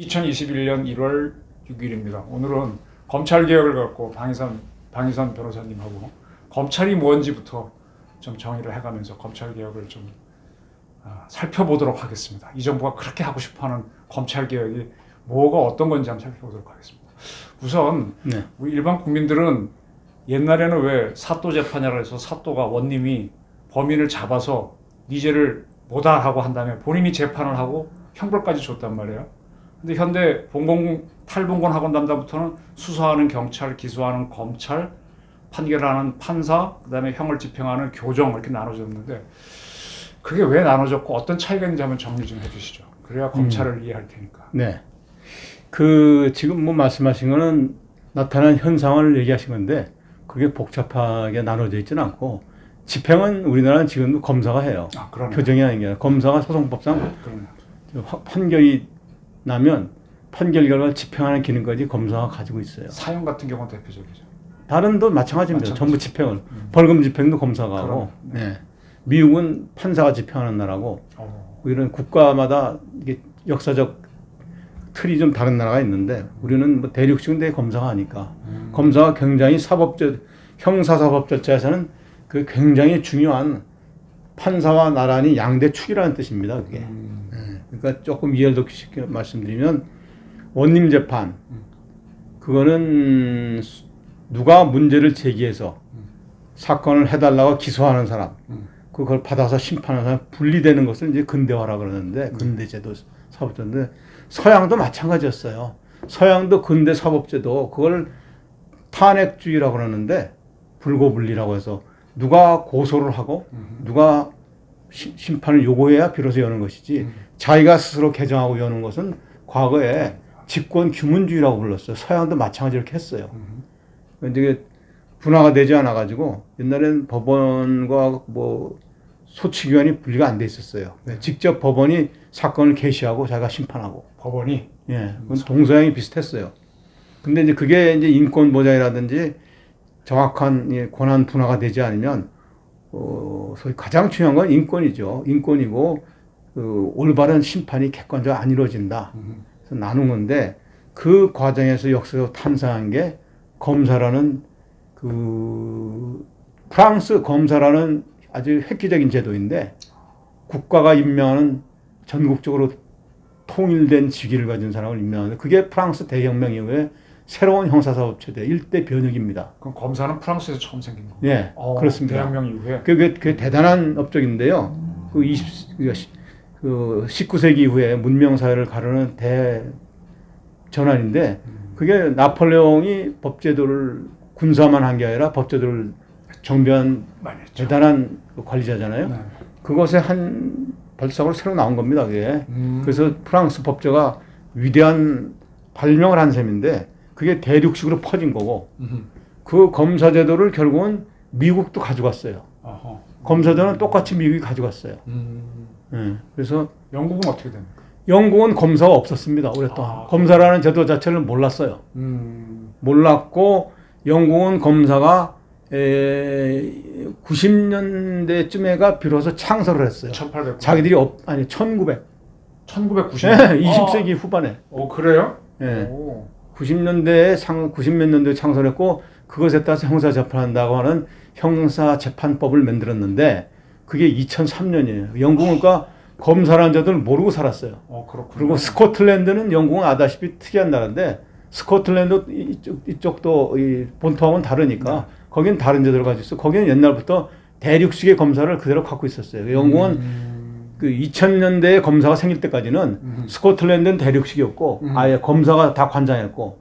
2021년 1월 6일입니다. 오늘은 검찰개혁을 갖고 방희선 변호사님하고 검찰이 뭔지부터 좀 정의를 해가면서 검찰개혁을 좀 살펴보도록 하겠습니다. 이 정부가 그렇게 하고 싶어하는 검찰개혁이 뭐가 어떤 건지 한번 살펴보도록 하겠습니다. 우선 우리 일반 국민들은 옛날에는 왜 사또 재판이라고 해서 사또가 원님이 범인을 잡아서 네 죄를 뭐다 하고 한 다음에 본인이 재판을 하고 형벌까지 줬단 말이에요. 근데 현대 탈봉건 학원 담당부터는 수사하는 경찰, 기소하는 검찰, 판결하는 판사, 그다음에 형을 집행하는 교정 이렇게 나눠졌는데 그게 왜 나눠졌고 어떤 차이가 있는지 한번 정리 좀 해주시죠. 그래야 검찰을 이해할 테니까. 네. 지금 뭐 말씀하신 거는 나타난 현상을 얘기하신 건데 그게 복잡하게 나눠져 있지는 않고 집행은 우리나라는 지금도 검사가 해요. 교정이 아닌 게 아니라 검사가 소송법상 판결이 나면 판결 결과를 집행하는 기능까지 검사가 가지고 있어요. 사형 같은 경우는 대표적이죠. 다른도 마찬가지입니다. 전부 집행을. 벌금 집행도 검사가 하고. 네. 미국은 판사가 집행하는 나라고 이런 국가마다 이게 역사적 틀이 좀 다른 나라가 있는데 우리는 뭐 대륙식인데 검사가 하니까 검사가 굉장히 형사사법 절차에서는 그 굉장히 중요한 판사와 나란히 양대 축이라는 뜻입니다. 그게. 그러니까 조금 이해를 더 쉽게 말씀드리면 원님 재판 그거는 누가 문제를 제기해서 사건을 해달라고 기소하는 사람 그걸 받아서 심판하는 사람 분리되는 것을 이제 근대화라 그러는데 근대제도 사법제도인데 서양도 마찬가지였어요. 서양도 근대 사법제도 그걸 탄핵주의라고 그러는데 불고분리라고 해서 누가 고소를 하고 누가 심판을 요구해야 비로소 여는 것이지 자기가 스스로 개정하고 여는 것은 과거에 직권 규문주의라고 불렀어요. 서양도 마찬가지로 이렇게 했어요. 이제 분화가 되지 않아 가지고 옛날에는 법원과 뭐 소치기관이 분리가 안 돼 있었어요. 직접 법원이 사건을 개시하고 자기가 심판하고. 법원이? 예. 그건 동서양이 비슷했어요. 근데 이제 그게 이제 인권 보장이라든지 정확한 권한 분화가 되지 않으면 소위 가장 중요한 건 인권이죠. 인권이고 올바른 심판이 객관적으로 안 이루어진다. 그래서 나눈 건데 그 과정에서 역사적으로 탄생한 게 검사라는 프랑스 검사라는 아주 획기적인 제도인데 국가가 임명하는 전국적으로 통일된 직위를 가진 사람을 임명하는데 그게 프랑스 대혁명 이후에 새로운 형사사법체제 일대 변혁입니다. 그럼 검사는 프랑스에서 처음 생긴 거예요? 네, 그렇습니다. 대혁명 이후에? 그게 대단한 업적인데요. 19세기 이후에 문명사회를 가르는 대전환인데 그게 나폴레옹이 법제도를 군사만 한 게 아니라 법제도를 정비한 대단한 관리자잖아요. 네. 그것의 한 발상으로 새로 나온 겁니다. 그게. 그래서 프랑스 법제가 위대한 발명을 한 셈인데 그게 대륙식으로 퍼진 거고 그 검사제도를 결국은 미국도 가져갔어요. 검사제도는 똑같이 미국이 가져갔어요. 네. 그래서 영국은 어떻게 됩니까? 영국은 검사가 없었습니다. 오랫동안. 검사라는 제도 자체를 몰랐어요. 몰랐고 영국은 검사가 90년대쯤에가 비로소 창설을 했어요. 1800. 자기들이 1900. 1990. 네, 20세기 후반에. 그래요? 네. 90몇 년도에 창설했고 그것에 따라서 형사 재판한다고 하는 형사 재판법을 만들었는데 그게 2003년이에요. 영국은 그러니까 검사라는 자들을 모르고 살았어요. 그렇군요. 그리고 스코틀랜드는 영국은 아다시피 특이한 나라인데 스코틀랜드 이쪽도 본토하고는 다르니까 거기는 다른 제도를 가지고 있어. 거기는 옛날부터 대륙식의 검사를 그대로 갖고 있었어요. 영국은 2000년대에 검사가 생길 때까지는 스코틀랜드는 대륙식이었고 아예 검사가 다 관장했고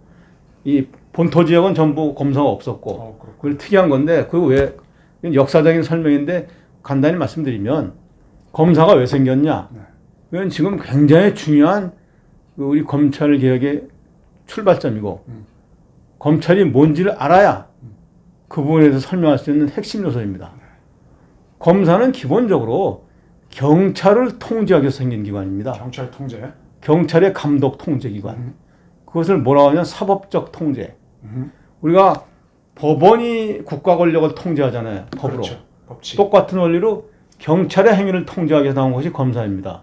이 본토 지역은 전부 검사가 없었고 그걸 특이한 건데 그 왜 역사적인 설명인데 간단히 말씀드리면 검사가 왜 생겼냐? 이건 지금 굉장히 중요한 우리 검찰 개혁의 출발점이고 검찰이 뭔지를 알아야 그 부분에 대해서 설명할 수 있는 핵심 요소입니다. 검사는 기본적으로 경찰을 통제하기 위해서 생긴 기관입니다. 경찰 통제? 경찰의 감독 통제 기관. 그것을 뭐라고 하냐면 사법적 통제. 우리가 법원이 국가 권력을 통제하잖아요. 법으로. 그렇죠. 법칙. 똑같은 원리로 경찰의 행위를 통제하기 위해서 나온 것이 검사입니다.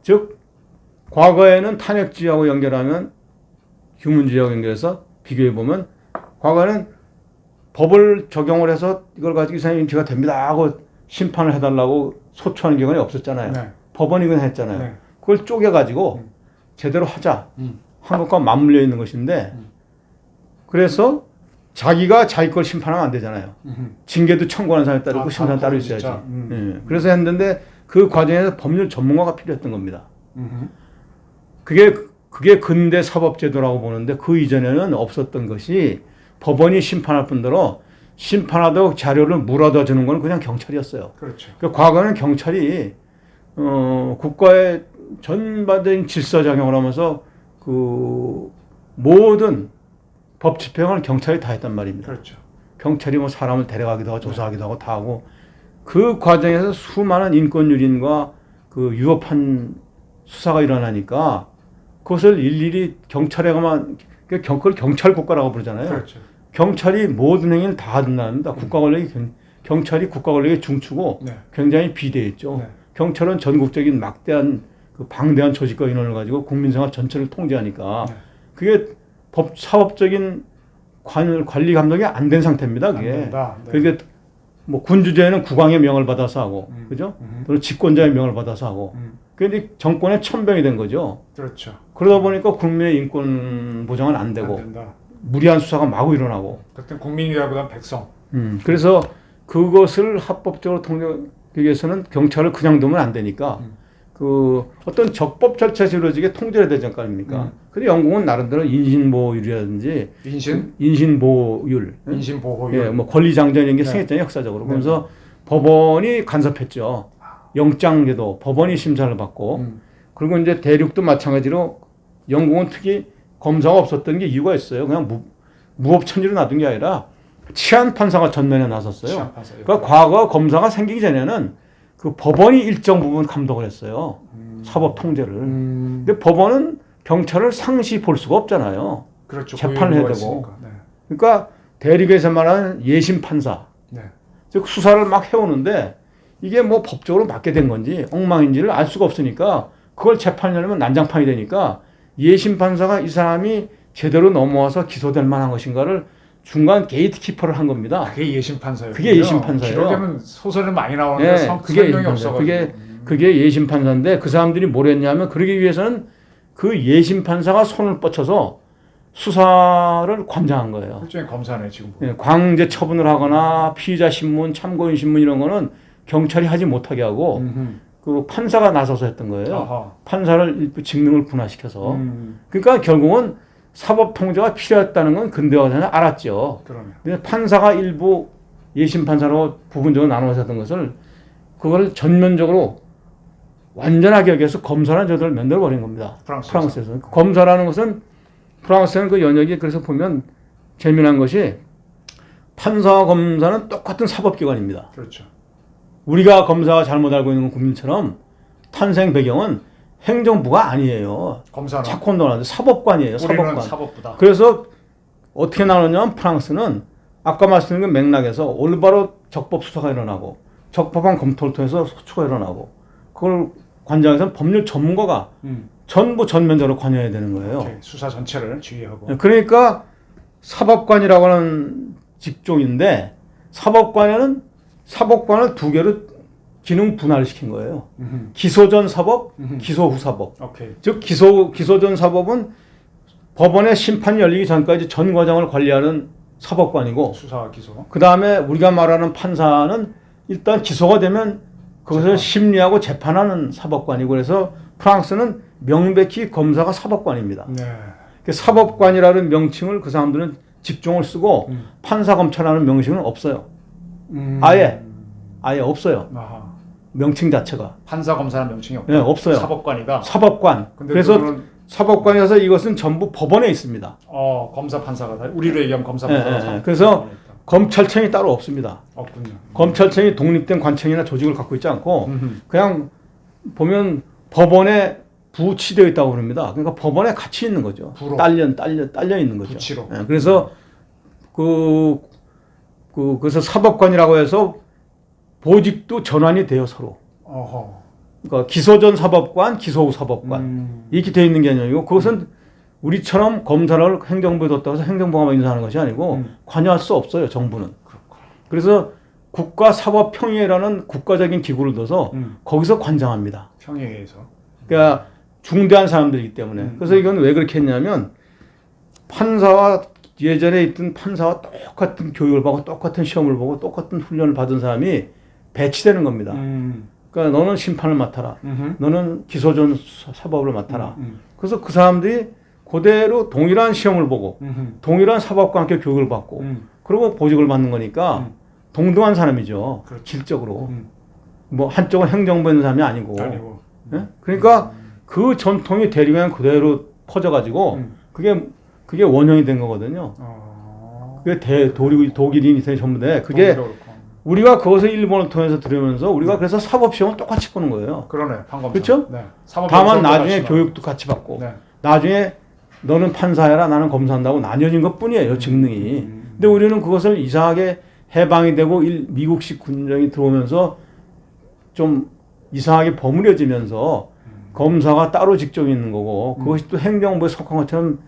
즉 과거에는 탄핵주의하고 연결하면 휴문주의하고 연결해서 비교해 보면 과거에는 법을 적용을 해서 이걸 가지고 이 사람이 죄가 됩니다 하고 심판을 해달라고 소추하는 경우는 없었잖아요. 네. 법원이 그냥 했잖아요. 네. 그걸 쪼개가지고 제대로 하자 한 것과 맞물려 있는 것인데 그래서 자기가 자기 걸 심판하면 안 되잖아요. 징계도 청구하는 사람에 따르고 아, 심사는 따로 진짜? 있어야지. 예. 그래서 했는데 그 과정에서 법률 전문가가 필요했던 겁니다. 그게 근대 사법제도라고 보는데 그 이전에는 없었던 것이 법원이 심판할 뿐더러 심판하도록 자료를 물어다 주는 건 그냥 경찰이었어요. 그렇죠. 그 과거는 경찰이 국가의 전반적인 질서 작용을 하면서 그 모든 법 집행을 경찰이 다 했단 말입니다. 그렇죠. 경찰이 뭐 사람을 데려가기도 하고 조사하기도 하고 다 하고 그 과정에서 수많은 인권 유린과 그 위협한 수사가 일어나니까 그것을 일일이 경찰에가만 그걸 경찰 국가라고 부르잖아요. 그렇죠. 경찰이 모든 행위를 다 한답니다. 국가 권력이 경찰이 국가 권력의 중추고 네. 굉장히 비대했죠. 네. 경찰은 전국적인 막대한 그 방대한 조직과 인원을 가지고 국민 생활 전체를 통제하니까 네. 그게 사법적인 관리 감독이 안 된 상태입니다. 안 그게. 된다. 네. 그게 뭐 군주제는 국왕의 명을 받아서 하고, 그죠? 또는 집권자의 명을 받아서 하고. 그게 정권의 천병이 된 거죠. 그렇죠. 그러다 보니까 국민의 인권 보장은 안 되고, 안 된다. 무리한 수사가 마구 일어나고. 그때 국민이라보다 백성. 그래서 그것을 합법적으로 통제하기 위해서는 경찰을 그냥 두면 안 되니까 그 어떤 적법 절차에서 이루어지게 통제해야 되지 않습니까? 근데 영국은 나름대로 인신보호율이라든지 인신보호율, 인신보호율. 예, 뭐 권리장전 이런 게 네. 생겼잖아요, 역사적으로. 그러면서 법원이 간섭했죠. 영장제도 법원이 심사를 받고 그리고 이제 대륙도 마찬가지로 영국은 특히 검사가 없었던 게 이유가 있어요. 그냥 무법천지로 놔둔 게 아니라 치안 판사가 전면에 나섰어요. 치안 판사요. 그러니까 과거 검사가 생기기 전에는 그 법원이 일정 부분 감독을 했어요. 사법 통제를. 근데 법원은 경찰을 상시 볼 수가 없잖아요. 그렇죠. 재판을 해야 되고. 있으니까. 네. 그러니까 대륙에서 말하는 예심 판사. 네. 즉 수사를 막 해오는데 이게 뭐 법적으로 맞게 된 건지 엉망인지를 알 수가 없으니까 그걸 재판하려면 난장판이 되니까 예심 판사가 이 사람이 제대로 넘어와서 기소될 만한 것인가를 중간 게이트키퍼를 한 겁니다. 그게 예심 판사예요. 그게 예심 판사예요. 기록에는 소설에 많이 나오는데 네, 그게 설명이 예심 판사. 없어가지고. 그게 예심 판사인데 그 사람들이 뭘 했냐면 그러기 위해서는 그 예심 판사가 손을 뻗쳐서 수사를 관장한 거예요. 일종의 검사네 지금. 예, 광제 처분을 하거나 피의자 신문, 참고인 신문 이런 거는 경찰이 하지 못하게 하고 그 판사가 나서서 했던 거예요. 아하. 판사를 일부 직능을 분화시켜서. 그러니까 결국은 사법 통제가 필요했다는 건 근대화전에 알았죠. 그러면. 근데 판사가 일부 예심 판사로 부분적으로 나눠서 했던 것을 그걸 전면적으로 완전하게 여기서 검사라는 제도를 만들어 버린 겁니다. 프랑스에서. 검사라는 것은 프랑스는 그 연역이 그래서 보면 재미난 것이 판사와 검사는 똑같은 사법기관입니다. 그렇죠. 우리가 검사가 잘못 알고 있는 국민처럼 탄생 배경은 행정부가 아니에요. 검사는 착혼도는 사법관이에요. 사법관. 사법부다. 그래서 어떻게 나누냐면 프랑스는 아까 말씀드린 그 맥락에서 올바로 적법 수사가 일어나고 적법한 검토를 통해서 소추가 일어나고 그걸 관장에서는 법률 전문가가 전부 전면적으로 관여해야 되는 거예요. 오케이. 수사 전체를 지휘하고. 그러니까 사법관이라고 하는 직종인데 사법관을 두 개로 기능 분할을 시킨 거예요. 기소전 사법, 기소후 사법. 오케이. 즉 기소전 사법은 법원의 심판이 열리기 전까지 전 과정을 관리하는 사법관이고 수사 기소. 그 다음에 우리가 말하는 판사는 일단 기소가 되면 그것을 심리하고 재판하는 사법관이고 그래서 프랑스는 명백히 검사가 사법관입니다. 네. 사법관이라는 명칭을 그 사람들은 직종을 쓰고 판사 검찰이라는 명칭은 없어요. 아예 없어요. 아하. 명칭 자체가. 판사 검사는 명칭이 없다. 네, 없어요. 사법관이다. 사법관. 그래서 사법관이라서 이것은 전부 법원에 있습니다. 검사 판사가 다 우리로 얘기하면 검사 판사가. 네. 그래서 검찰청이 따로 없습니다. 없군요. 검찰청이 독립된 관청이나 조직을 갖고 있지 않고 그냥 보면 법원에 부치되어 있다고 그럽니다. 그러니까 법원에 같이 있는 거죠. 딸려 있는 거죠. 부치로. 네, 그래서 그래서 사법관이라고 해서 보직도 전환이 돼요 서로. 어허. 그러니까 기소 전 사법관, 기소 후 사법관 이렇게 되어 있는 개념이고 그것은 우리처럼 검사를 행정부에 뒀다고 해서 행정부가 인사하는 것이 아니고 관여할 수 없어요. 정부는. 그래서 국가사법평의회라는 국가적인 기구를 둬서 거기서 관장합니다. 평의회에서. 그러니까 중대한 사람들이기 때문에. 그래서 이건 왜 그렇게 했냐면 판사와 예전에 있던 판사와 똑같은 교육을 받고 똑같은 시험을 보고 똑같은 훈련을 받은 사람이 배치되는 겁니다. 그러니까 너는 심판을 맡아라. 너는 기소전 사법을 맡아라. 그래서 그 사람들이 그대로 동일한 시험을 보고 동일한 사법과 함께 교육을 받고 그리고 보직을 받는 거니까 동등한 사람이죠. 그렇죠. 질적으로. 뭐 한쪽은 행정부에 있는 사람이 아니고. 예? 그러니까 그 전통이 대륙에 그대로 퍼져가지고 그게 원형이 된 거거든요. 그게 독일인이 전부 돼. 그게 우리가 그것을 일본을 통해서 들으면서 우리가 그래서 사법시험을 똑같이 보는 거예요. 그러네. 판검사. 그렇죠? 네. 다만 나중에 교육도 같이 받고 네. 나중에 너는 판사해라 나는 검사한다고 나뉘어진 것뿐이에요. 직능이. 근데 우리는 그것을 이상하게 해방이 되고 미국식 군정이 들어오면서 좀 이상하게 버무려지면서 검사가 따로 직종이 있는 거고 그것이 또 행정부에 속한 것처럼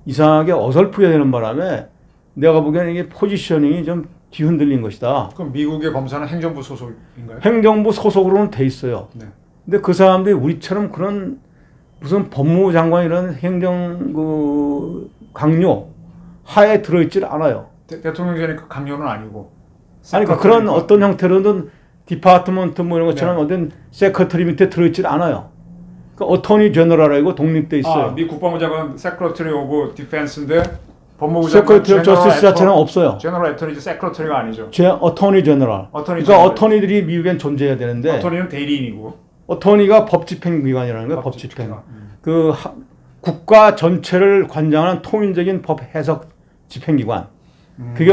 이상하게 어설프게 되는 바람에 내가 보기에는 이게 포지셔닝이 좀 뒤흔들린 것이다. 그럼 미국의 검사는 행정부 소속인가요? 행정부 소속으로는 돼 있어요. 네. 근데 그 사람들이 우리처럼 그런 무슨 법무부 장관 이런 행정 강요 하에 들어있질 않아요. 대통령제니까 강요는 아니고. 아니 그러니까 그런 어떤 형태로든 디파트먼트 뭐 이런 것처럼 네. 어떤 세크터리 밑에 들어있질 않아요. 그러니까 어토니 제너럴이고 독립돼 있어요. 미 국방부 장관 세크러터리 오브 디펜스인데 법무부 장관 세크터리 저스티스 자체는 없어요. 제너럴 애터니지 세크러터리가 아니죠. 어토니 제너럴. 어토니 그러니까 어토니들이 미국엔 존재해야 되는데 어토니는 대리인이고. 어토니가 법집행기관이라는 거예요. 법집행. 국가 전체를 관장하는 통일적인 법 해석 집행기관. 그게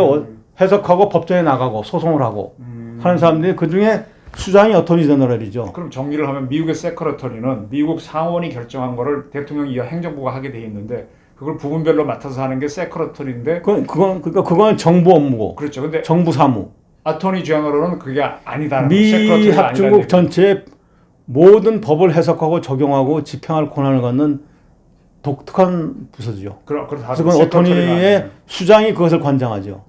해석하고 법정에 나가고 소송을 하고 하는 사람들이 그 중에 수장이 어토니 제너럴이죠. 그럼 정리를 하면 미국의 세크러터리는 미국 상원이 결정한 거를 대통령 이하 행정부가 하게 돼 있는데 그걸 부분별로 맡아서 하는 게 세크러터리인데 그건 정부 업무고. 그렇죠. 근데 정부 사무. 어토니 제너럴은 그게 아니다는 미 합중국 전체의 모든 법을 해석하고 적용하고 집행할 권한을 갖는 독특한 부서죠. 그래서 그건 어토니의 수장이 그것을 관장하죠.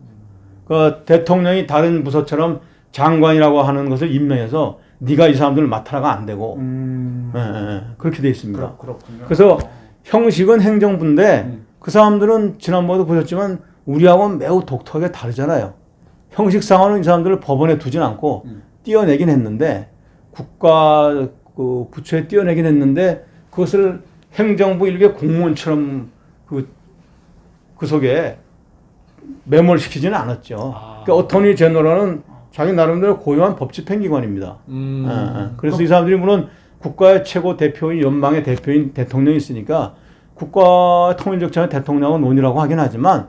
그 대통령이 다른 부서처럼 장관이라고 하는 것을 임명해서 네가 이 사람들을 맡아라가 안 되고 그렇게 돼 있습니다. 그렇군요. 그래서 형식은 행정부인데 그 사람들은 지난번에도 보셨지만 우리하고는 매우 독특하게 다르잖아요. 형식상으로는 이 사람들을 법원에 두진 않고 띄어내긴 했는데 국가 부처에 띄어내긴 했는데 그것을 행정부 일개 공무원처럼 그 속에 매몰시키지는 않았죠. 그러니까 어토니 제너럴은 자기 나름대로 고유한 법집행기관입니다. 그래서 이 사람들이 물론 국가의 최고 대표인 연방의 대표인 대통령이 있으니까 국가 통일적 차원의 대통령하고 논의라고 하긴 하지만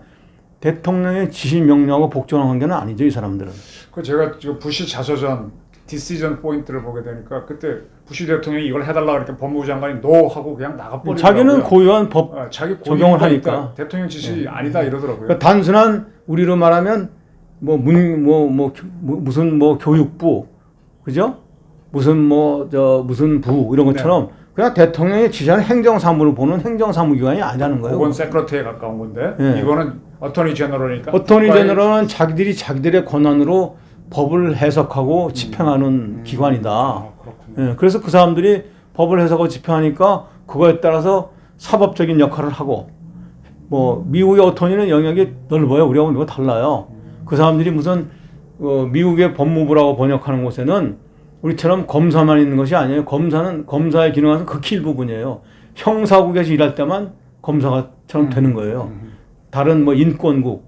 대통령의 지시 명령하고 복종하는 관계는 아니죠. 이 사람들은. 제가 지금 부시 자서전 디시전 포인트를 보게 되니까 그때 부시 대통령이 이걸 해달라 그러니까 법무부 장관이 노 하고 그냥 나가버리더라고요. 자기는 고유한 법 자기 적용을 하니까 대통령 지시 아니다 이러더라고요. 그러니까 단순한 우리로 말하면 무슨 교육부 그죠? 무슨 부 이런 것처럼 그냥 대통령이 지시하는 행정사무를 보는 행정사무기관이 아니라는 거예요. 그건 세크러터리에 가까운 건데 이거는 어토니 제너럴이니까. 어토니 제너럴은 자기들의 권한으로 법을 해석하고 집행하는 기관이다. 그래서 그 사람들이 법을 해석하고 집행하니까 그거에 따라서 사법적인 역할을 하고 미국의 어토니는 영역이 넓어요. 우리하고 이거 달라요. 그 사람들이 무슨 미국의 법무부라고 번역하는 곳에는 우리처럼 검사만 있는 것이 아니에요. 검사의 기능은 극히 일부분이에요. 형사국에서 일할 때만 검사처럼 되는 거예요. 다른 인권국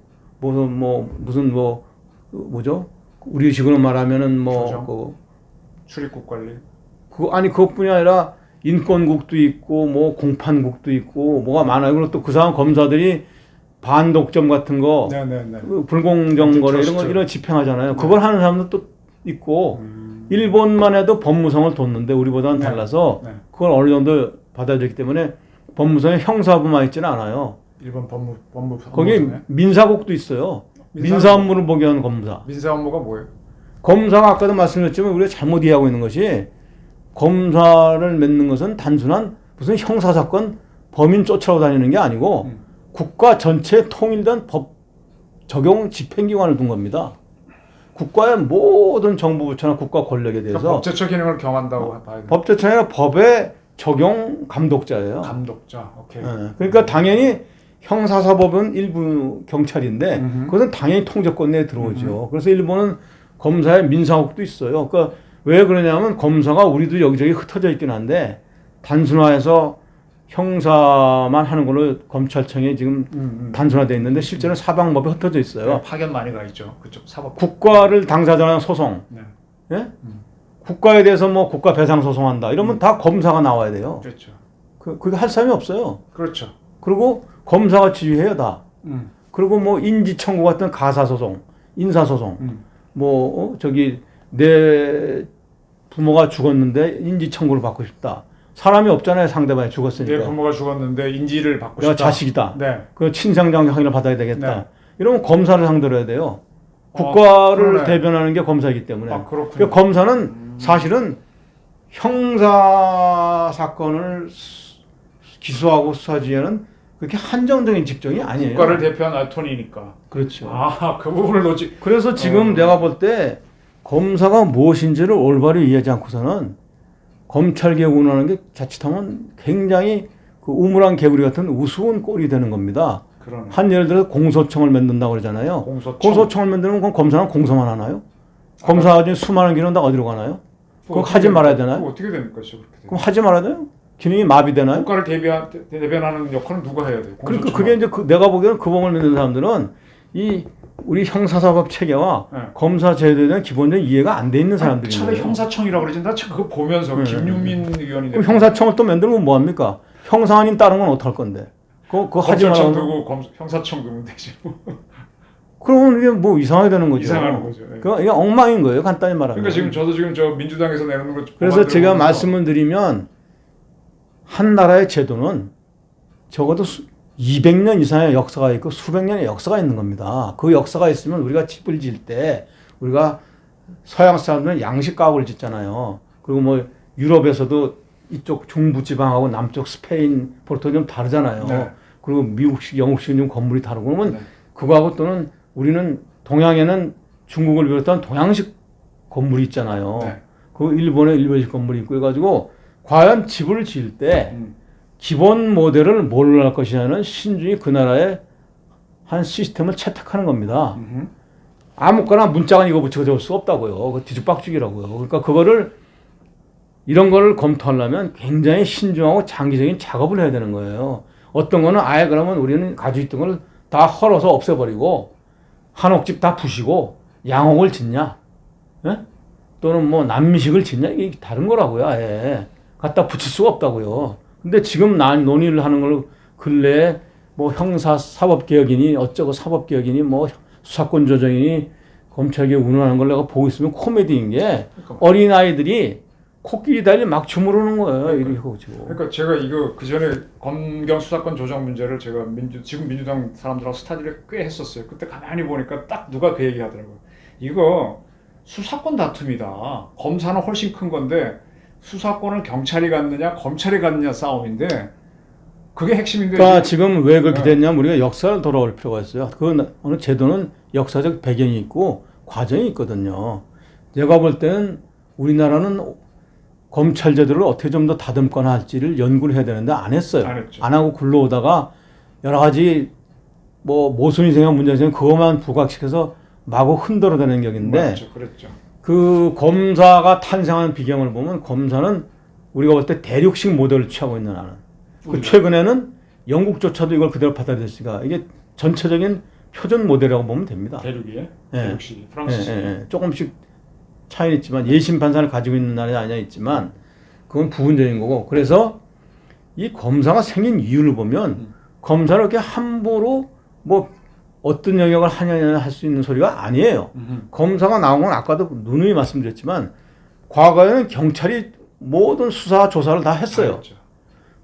뭐죠? 우리 식으로 말하면은 출입국 관리. 그것뿐이 아니라 인권국도 있고 공판국도 있고 뭐가 많아요. 그리고 또 그 사람 검사들이 반독점 같은 거, 불공정 거래 이런 집행하잖아요. 그걸 하는 사람도 또 있고 일본만 해도 법무성을 뒀는데 우리보다는 달라서 그걸 어느 정도 받아들였기 때문에 법무성에 형사부만 있지는 않아요. 일본 법무 거기 민사국도 있어요. 민사 업무를 보게 하는 검사. 민사 업무가 뭐예요? 검사가 아까도 말씀드렸지만 우리가 잘못 이해하고 있는 것이 검사를 맺는 것은 단순한 무슨 형사사건 범인 쫓아오 다니는 게 아니고 국가 전체에 통일된 법 적용 집행기관을 둔 겁니다. 국가의 모든 정부 부처나 국가 권력에 대해서 그러니까 법제처 기능을 겸한다고 봐야 돼요. 법제처가 법의 적용 감독자예요. 감독자. 오케이. 그러니까 당연히 형사사법은 일부 경찰인데 그것은 당연히 통제권 내에 들어오죠. 그래서 일본은 검사의 민사국도 있어요. 그러니까 왜 그러냐면 검사가 우리도 여기저기 흩어져 있긴 한데 단순화해서 형사만 하는 걸로 검찰청에 지금 단순화되어 있는데 실제로 사방법에 흩어져 있어요. 네, 파견 많이 가 있죠. 그쪽 사법. 국가를 당사자는 소송, 네. 예? 국가에 대해서 뭐 국가 배상 소송한다 이러면 다 검사가 나와야 돼요. 그렇죠. 그게 할 사람이 없어요. 그렇죠. 그리고 검사가 지휘해요 다. 그리고 뭐 인지 청구 같은 가사 소송, 인사 소송, 저기 내 부모가 죽었는데 인지 청구를 받고 싶다. 사람이 없잖아요. 상대방이 죽었으니까. 내 부모가 죽었는데 인지를 받고 내가 싶다. 자식이다. 네. 그 친상장 확인을 받아야 되겠다. 네. 이러면 검사를 상대로 해야 돼요. 국가를 그러네. 대변하는 게 검사이기 때문에. 아, 그렇군요. 그러니까 검사는 사실은 형사 사건을 기소하고 수사지에는 그렇게 한정적인 직종이 아니에요. 국가를 대표한 아톤이니까. 그렇죠. 아, 그 부분을 놓지. 그래서 지금 내가 볼 때 검사가 무엇인지를 올바로 이해하지 않고서는 검찰개혁 운운하는 게 자칫하면 굉장히 그 우물안 개구리 같은 우스운 꼴이 되는 겁니다. 그러네. 한 예를 들어서 공소청을 만든다고 그러잖아요. 공소청을 만들면 그럼 검사는 공소만 하나요? 검사 중에 수많은 기능은 다 어디로 가나요? 그거 하지 말아야 되나요? 그거 어떻게 됩니까? 그렇게 그럼 하지 말아야 돼요? 기능이 마비되나요? 국가를 대변하는 역할은 누가 해야 돼요? 그러니까 그게 이제 내가 보기에는 그 법을 만든 사람들은 이 우리 형사사법 체계와 네. 검사 제도에 대한 기본적인 이해가 안 돼 있는 사람들이에요. 차라리 형사청이라고 그러지. 나 그거 보면서 김용민 의원이 그럼 형사청을 또 만들면 뭐 합니까? 형사 아닌 다른 건 어떡할 건데? 그거 하지 검찰청 말라고. 두고 형사청 두면 되지. 그러면 이게 뭐 이상하게 되는 거죠. 이상한 거죠. 예. 이게 엉망인 거예요. 간단히 말하면. 그러니까 지금 저도 지금 저 민주당에서 내놓는 거 그래서 제가 보면서 말씀을 드리면 한 나라의 제도는 적어도 200년 이상의 역사가 있고 수백 년의 역사가 있는 겁니다. 그 역사가 있으면 우리가 집을 지을 때 우리가 서양 사람들은 양식 가옥을 짓잖아요. 그리고 뭐 유럽에서도 이쪽 중부 지방하고 남쪽 스페인, 포르투갈 좀 다르잖아요. 네. 그리고 미국식, 영국식 좀 건물이 다르고 그러면 네. 그거하고 또는 우리는 동양에는 중국을 비롯한 동양식 건물이 있잖아요. 네. 그 일본에 일본식 건물이 있고 해가지고 과연 집을 지을 때 기본 모델을 뭘로 할 것이냐는 신중히 그 나라의 한 시스템을 채택하는 겁니다. 아무거나 문자가 이거 붙이고 적을 수 없다고요. 그 뒤죽박죽이라고요. 그러니까 그거를 이런 거를 검토하려면 굉장히 신중하고 장기적인 작업을 해야 되는 거예요. 어떤 거는 아예 그러면 우리는 가지고 있던 걸 다 헐어서 없애버리고 한옥집 다 부시고 양옥을 짓냐? 예? 또는 뭐 남미식을 짓냐? 이게 다른 거라고요. 아예. 갖다 붙일 수가 없다고요. 근데 지금 논의를 하는 걸 근래에 뭐 형사 사법개혁이니 어쩌고 사법개혁이니 뭐 수사권 조정이니 검찰개혁 운운하는 걸 내가 보고 있으면 코미디인 게 어린아이들이 코끼리 달리 막 주무르는 거예요. 이렇게 가지고. 그러니까 제가 이거 그 전에 검경 수사권 조정 문제를 제가 지금 민주당 사람들하고 스타디를 꽤 했었어요. 그때 가만히 보니까 딱 누가 그 얘기 하더라고요. 이거 수사권 다툼이다. 검사는 훨씬 큰 건데 수사권을 경찰이 갖느냐 검찰이 갖느냐 싸움인데 그게 핵심인데. 그러니까 지금 왜 그렇게 됐냐면 우리가 역사를 돌아올 필요가 있어요. 그 어느 제도는 역사적 배경이 있고 과정이 있거든요. 제가 볼 때는 우리나라는 검찰 제도를 어떻게 좀 더 다듬거나 할지를 연구를 해야 되는데 안 했어요. 안 했죠. 안 하고 굴러오다가 여러 가지 뭐 모순이 생겨 문제가 생겨 그것만 부각시켜서 마구 흔들어대는 격인데 맞죠, 그랬죠. 그 검사가 탄생한 비경을 보면 검사는 우리가 볼 때 대륙식 모델을 취하고 있는 나는. 그 최근에는 영국조차도 이걸 그대로 받아들였으니까 이게 전체적인 표준 모델이라고 보면 됩니다. 대륙이, 예. 대륙식이, 프랑스식. 조금씩 차이는 있지만 예심 판사를 가지고 있는 나라는 아니야 있지만 그건 부분적인 거고 그래서 이 검사가 생긴 이유를 보면 검사를 이렇게 함부로 뭐 어떤 영역을 하느냐 할 수 있는 소리가 아니에요. 검사가 나온 건 아까도 누누이 말씀드렸지만 과거에는 경찰이 모든 수사 조사를 다 했어요. 그렇죠.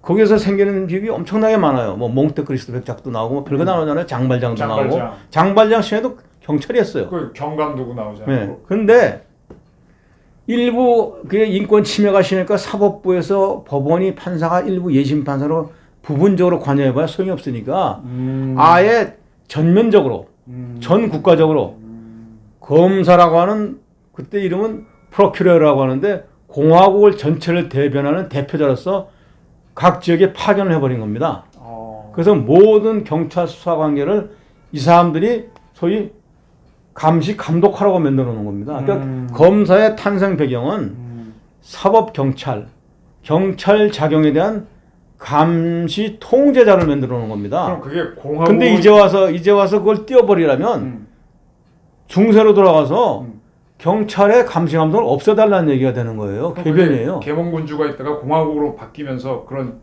거기에서 생기는 비극이 엄청나게 많아요. 뭐 몽테크리스토 백작도 나오고 뭐 별거 나오잖아요. 장발장도 나오고 장발장 시에도 경찰이 했어요. 그 경감 두고 나오잖아요. 네. 근데 일부 그 인권 침해가 심하니까 사법부에서 법원이 판사가 일부 예심 판사로 부분적으로 관여해봐야 소용이 없으니까 아예 전면적으로 전 국가적으로 검사라고 하는 그때 이름은 프로큐러라고 하는데 공화국을 전체를 대변하는 대표자로서 각 지역에 파견을 해버린 겁니다. 그래서 모든 경찰 수사 관계를 이 사람들이 소위 감시 감독하라고 만들어 놓은 겁니다. 그러니까 검사의 탄생 배경은 사법 경찰 자경에 대한 감시 통제자를 만들어 놓은 겁니다. 그럼 그게 공화국. 근데 이제 와서 그걸 띄워버리려면 중세로 돌아가서 경찰의 감시 감독을 없애달라는 얘기가 되는 거예요. 궤변이에요. 계몽군주가 있다가 공화국으로 바뀌면서 그런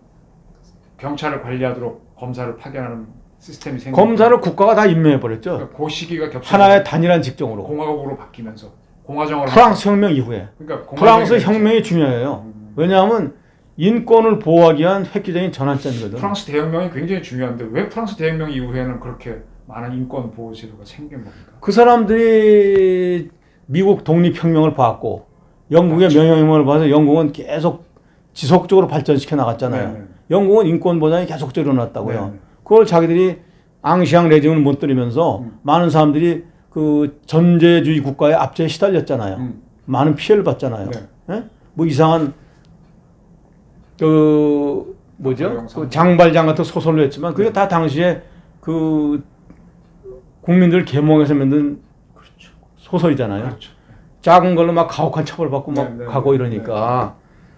경찰을 관리하도록 검사를 파견하는 시스템이 생긴. 검사를 국가가 다 임명해 버렸죠. 그러니까 그 시기가 겹쳐. 하나의 단일한 직종으로. 공화국으로 바뀌면서 공화정으로. 프랑스 혁명 이후에. 그러니까 프랑스 혁명이 중요해요. 왜냐하면 인권을 보호하기 위한 획기적인 전환점이거든. 프랑스 대혁명이 굉장히 중요한데 왜 프랑스 대혁명 이후에는 그렇게 많은 인권 보호 제도가 생긴 겁니까? 그 사람들이 미국 독립혁명을 봤고 영국의 명예혁명을 봐서 영국은 계속 지속적으로 발전시켜 나갔잖아요. 네네. 영국은 인권 보장이 계속적으로 일어났다고요. 네네. 그걸 자기들이 앙시앙 레짐을 못 들이면서 많은 사람들이 그 전제주의 국가의 압제에 시달렸잖아요. 많은 피해를 봤잖아요. 네. 예? 뭐 이상한 그 뭐죠? 영상. 그 장발장 같은 소설로 했지만 그게 다 당시에 그 국민들 계몽해서 만든 소설이잖아요. 그렇죠. 작은 걸로 막 가혹한 처벌받고 막 네, 가고 이러니까.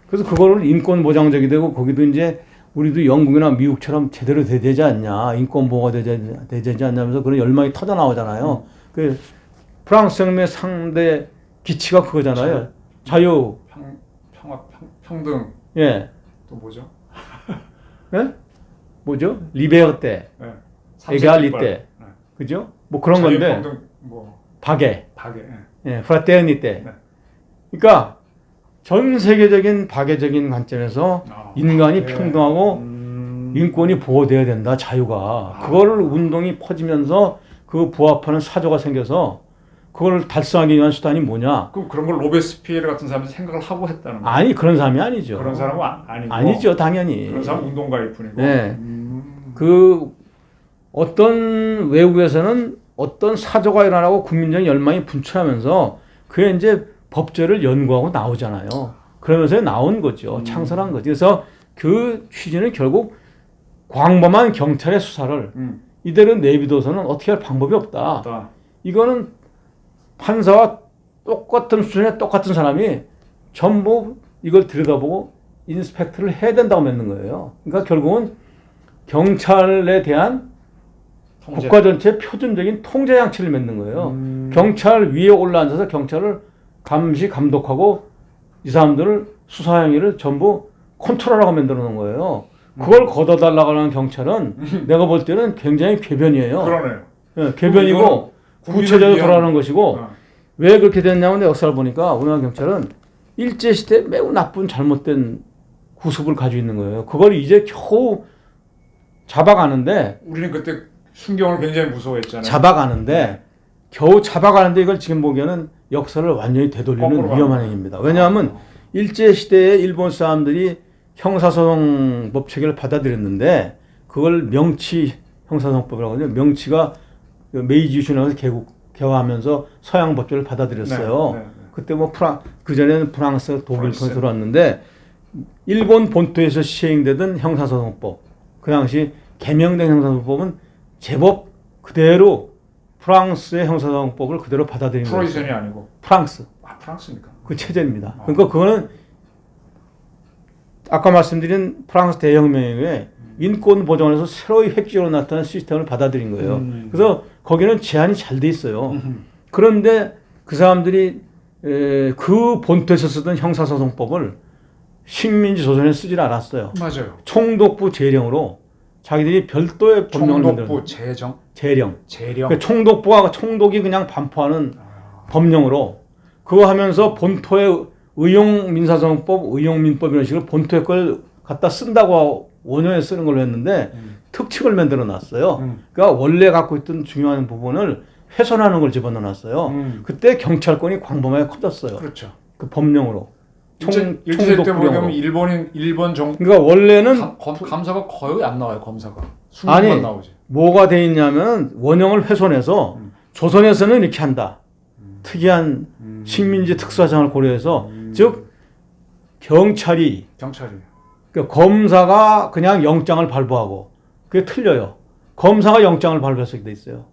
그래서 그거를 인권 보장적이 되고 거기도 이제 우리도 영국이나 미국처럼 제대로 되지 않냐, 인권 보호가 되지 않냐면서 그런 열망이 터져 나오잖아요. 그 프랑스 혁명의 상대 기치가 그거잖아요. 자유, 평화, 평등. 예, 또 뭐죠? 예, 뭐죠? 리베르테, 네. 에갈리테, 네. 그죠? 뭐 그런 자유, 건데, 평등, 뭐 박애, 박애. 예, 프라테르니테. 네. 그러니까 전 세계적인 박애적인 관점에서 인간이 네. 평등하고 인권이 보호돼야 된다, 자유가. 그거를 운동이 퍼지면서 그 부합하는 사조가 생겨서 그걸 달성하기 위한 수단이 뭐냐? 그럼 그런 걸 로베스피에르 같은 사람이 생각을 하고 했다는 거예요? 아니, 그런 사람이 아니죠. 그런 사람은 아니고. 아니죠, 당연히. 그런 사람 운동가일 뿐이고. 네. 그 어떤 외국에서는 어떤 사조가 일어나고 국민적인 열망이 분출하면서 그게 이제 법제를 연구하고 나오잖아요. 그러면서 나온 거죠. 창설한 거죠. 그래서 그 취지는 결국 광범한 경찰의 수사를 이대로 내비둬서는 어떻게 할 방법이 없다. 이거는 판사와 똑같은 수준의 똑같은 사람이 전부 이걸 들여다보고 인스펙트를 해야 된다고 맺는 거예요. 그러니까 결국은 경찰에 대한 통제. 국가 전체 표준적인 통제 장치를 맺는 거예요. 경찰 위에 올라앉아서 경찰을 감시 감독하고 이 사람들을 수사 행위를 전부 컨트롤하고 만들어 놓은 거예요. 그걸 걷어달라고 하는 경찰은 내가 볼 때는 굉장히 궤변이에요. 그러네요. 예, 궤변이고 구체적으로 돌아가는 것이고 왜 그렇게 됐냐면 역사를 보니까 우리나라 경찰은 일제시대 매우 나쁜 잘못된 구습을 가지고 있는 거예요. 그걸 이제 겨우 잡아가는데 우리는 그때 순경을 굉장히 무서워했잖아요. 겨우 잡아가는데 이걸 지금 보기에는 역사를 완전히 되돌리는 위험한 행위입니다. 왜냐하면 일제시대에 일본 사람들이 형사소송법 체계를 받아들였는데 그걸 명치 형사소송법이라고 하거든요. 명치가 메이지 유신하면서 개화하면서 서양 법조를 받아들였어요. 네, 네, 네. 그때 뭐 그전에는 프랑스, 독일 통해서 들어왔는데 일본 본토에서 시행되던 형사소송법 그 당시 개명된 형사소송법은 제법 그대로 프랑스의 형사소송법을 그대로 받아들인 거예요. 프로이센이 아니고 프랑스. 프랑스니까. 그 체제입니다. 그러니까 그거는 아까 말씀드린 프랑스 대혁명 이후에 인권 보장에서 새로이 획기적으로 나타난 시스템을 받아들인 거예요. 그래서 거기는 제한이 잘 돼 있어요. 그런데 그 사람들이 그 본토에서 쓰던 형사소송법을 식민지 조선에 쓰질 않았어요. 맞아요. 총독부 재령으로 자기들이 별도의 법령을 총독부 만들었어요. 재령. 그러니까 총독이 그냥 반포하는 법령으로 그거 하면서 본토의 의용민사소송법, 의용민법 이런 식으로 본토의 걸 갖다 쓴다고 원형에 쓰는 걸로 했는데 특칙을 만들어 놨어요. 그러니까 원래 갖고 있던 중요한 부분을 훼손하는 걸 집어넣어 놨어요. 그때 경찰권이 광범하게 커졌어요. 그렇죠. 그 법령으로. 일제 때 보면 총독부령으로. 일본 정 그러니까 원래는 감사가 거의 안 나와요. 검사가 아니 20만 나오지. 뭐가 돼 있냐면 원형을 훼손해서 조선에서는 이렇게 한다. 특이한 식민지 특수사정을 고려해서 즉 경찰이 그러니까 검사가 그냥 영장을 발부하고 그게 틀려요. 검사가 영장을 발부해서 돼 있어요.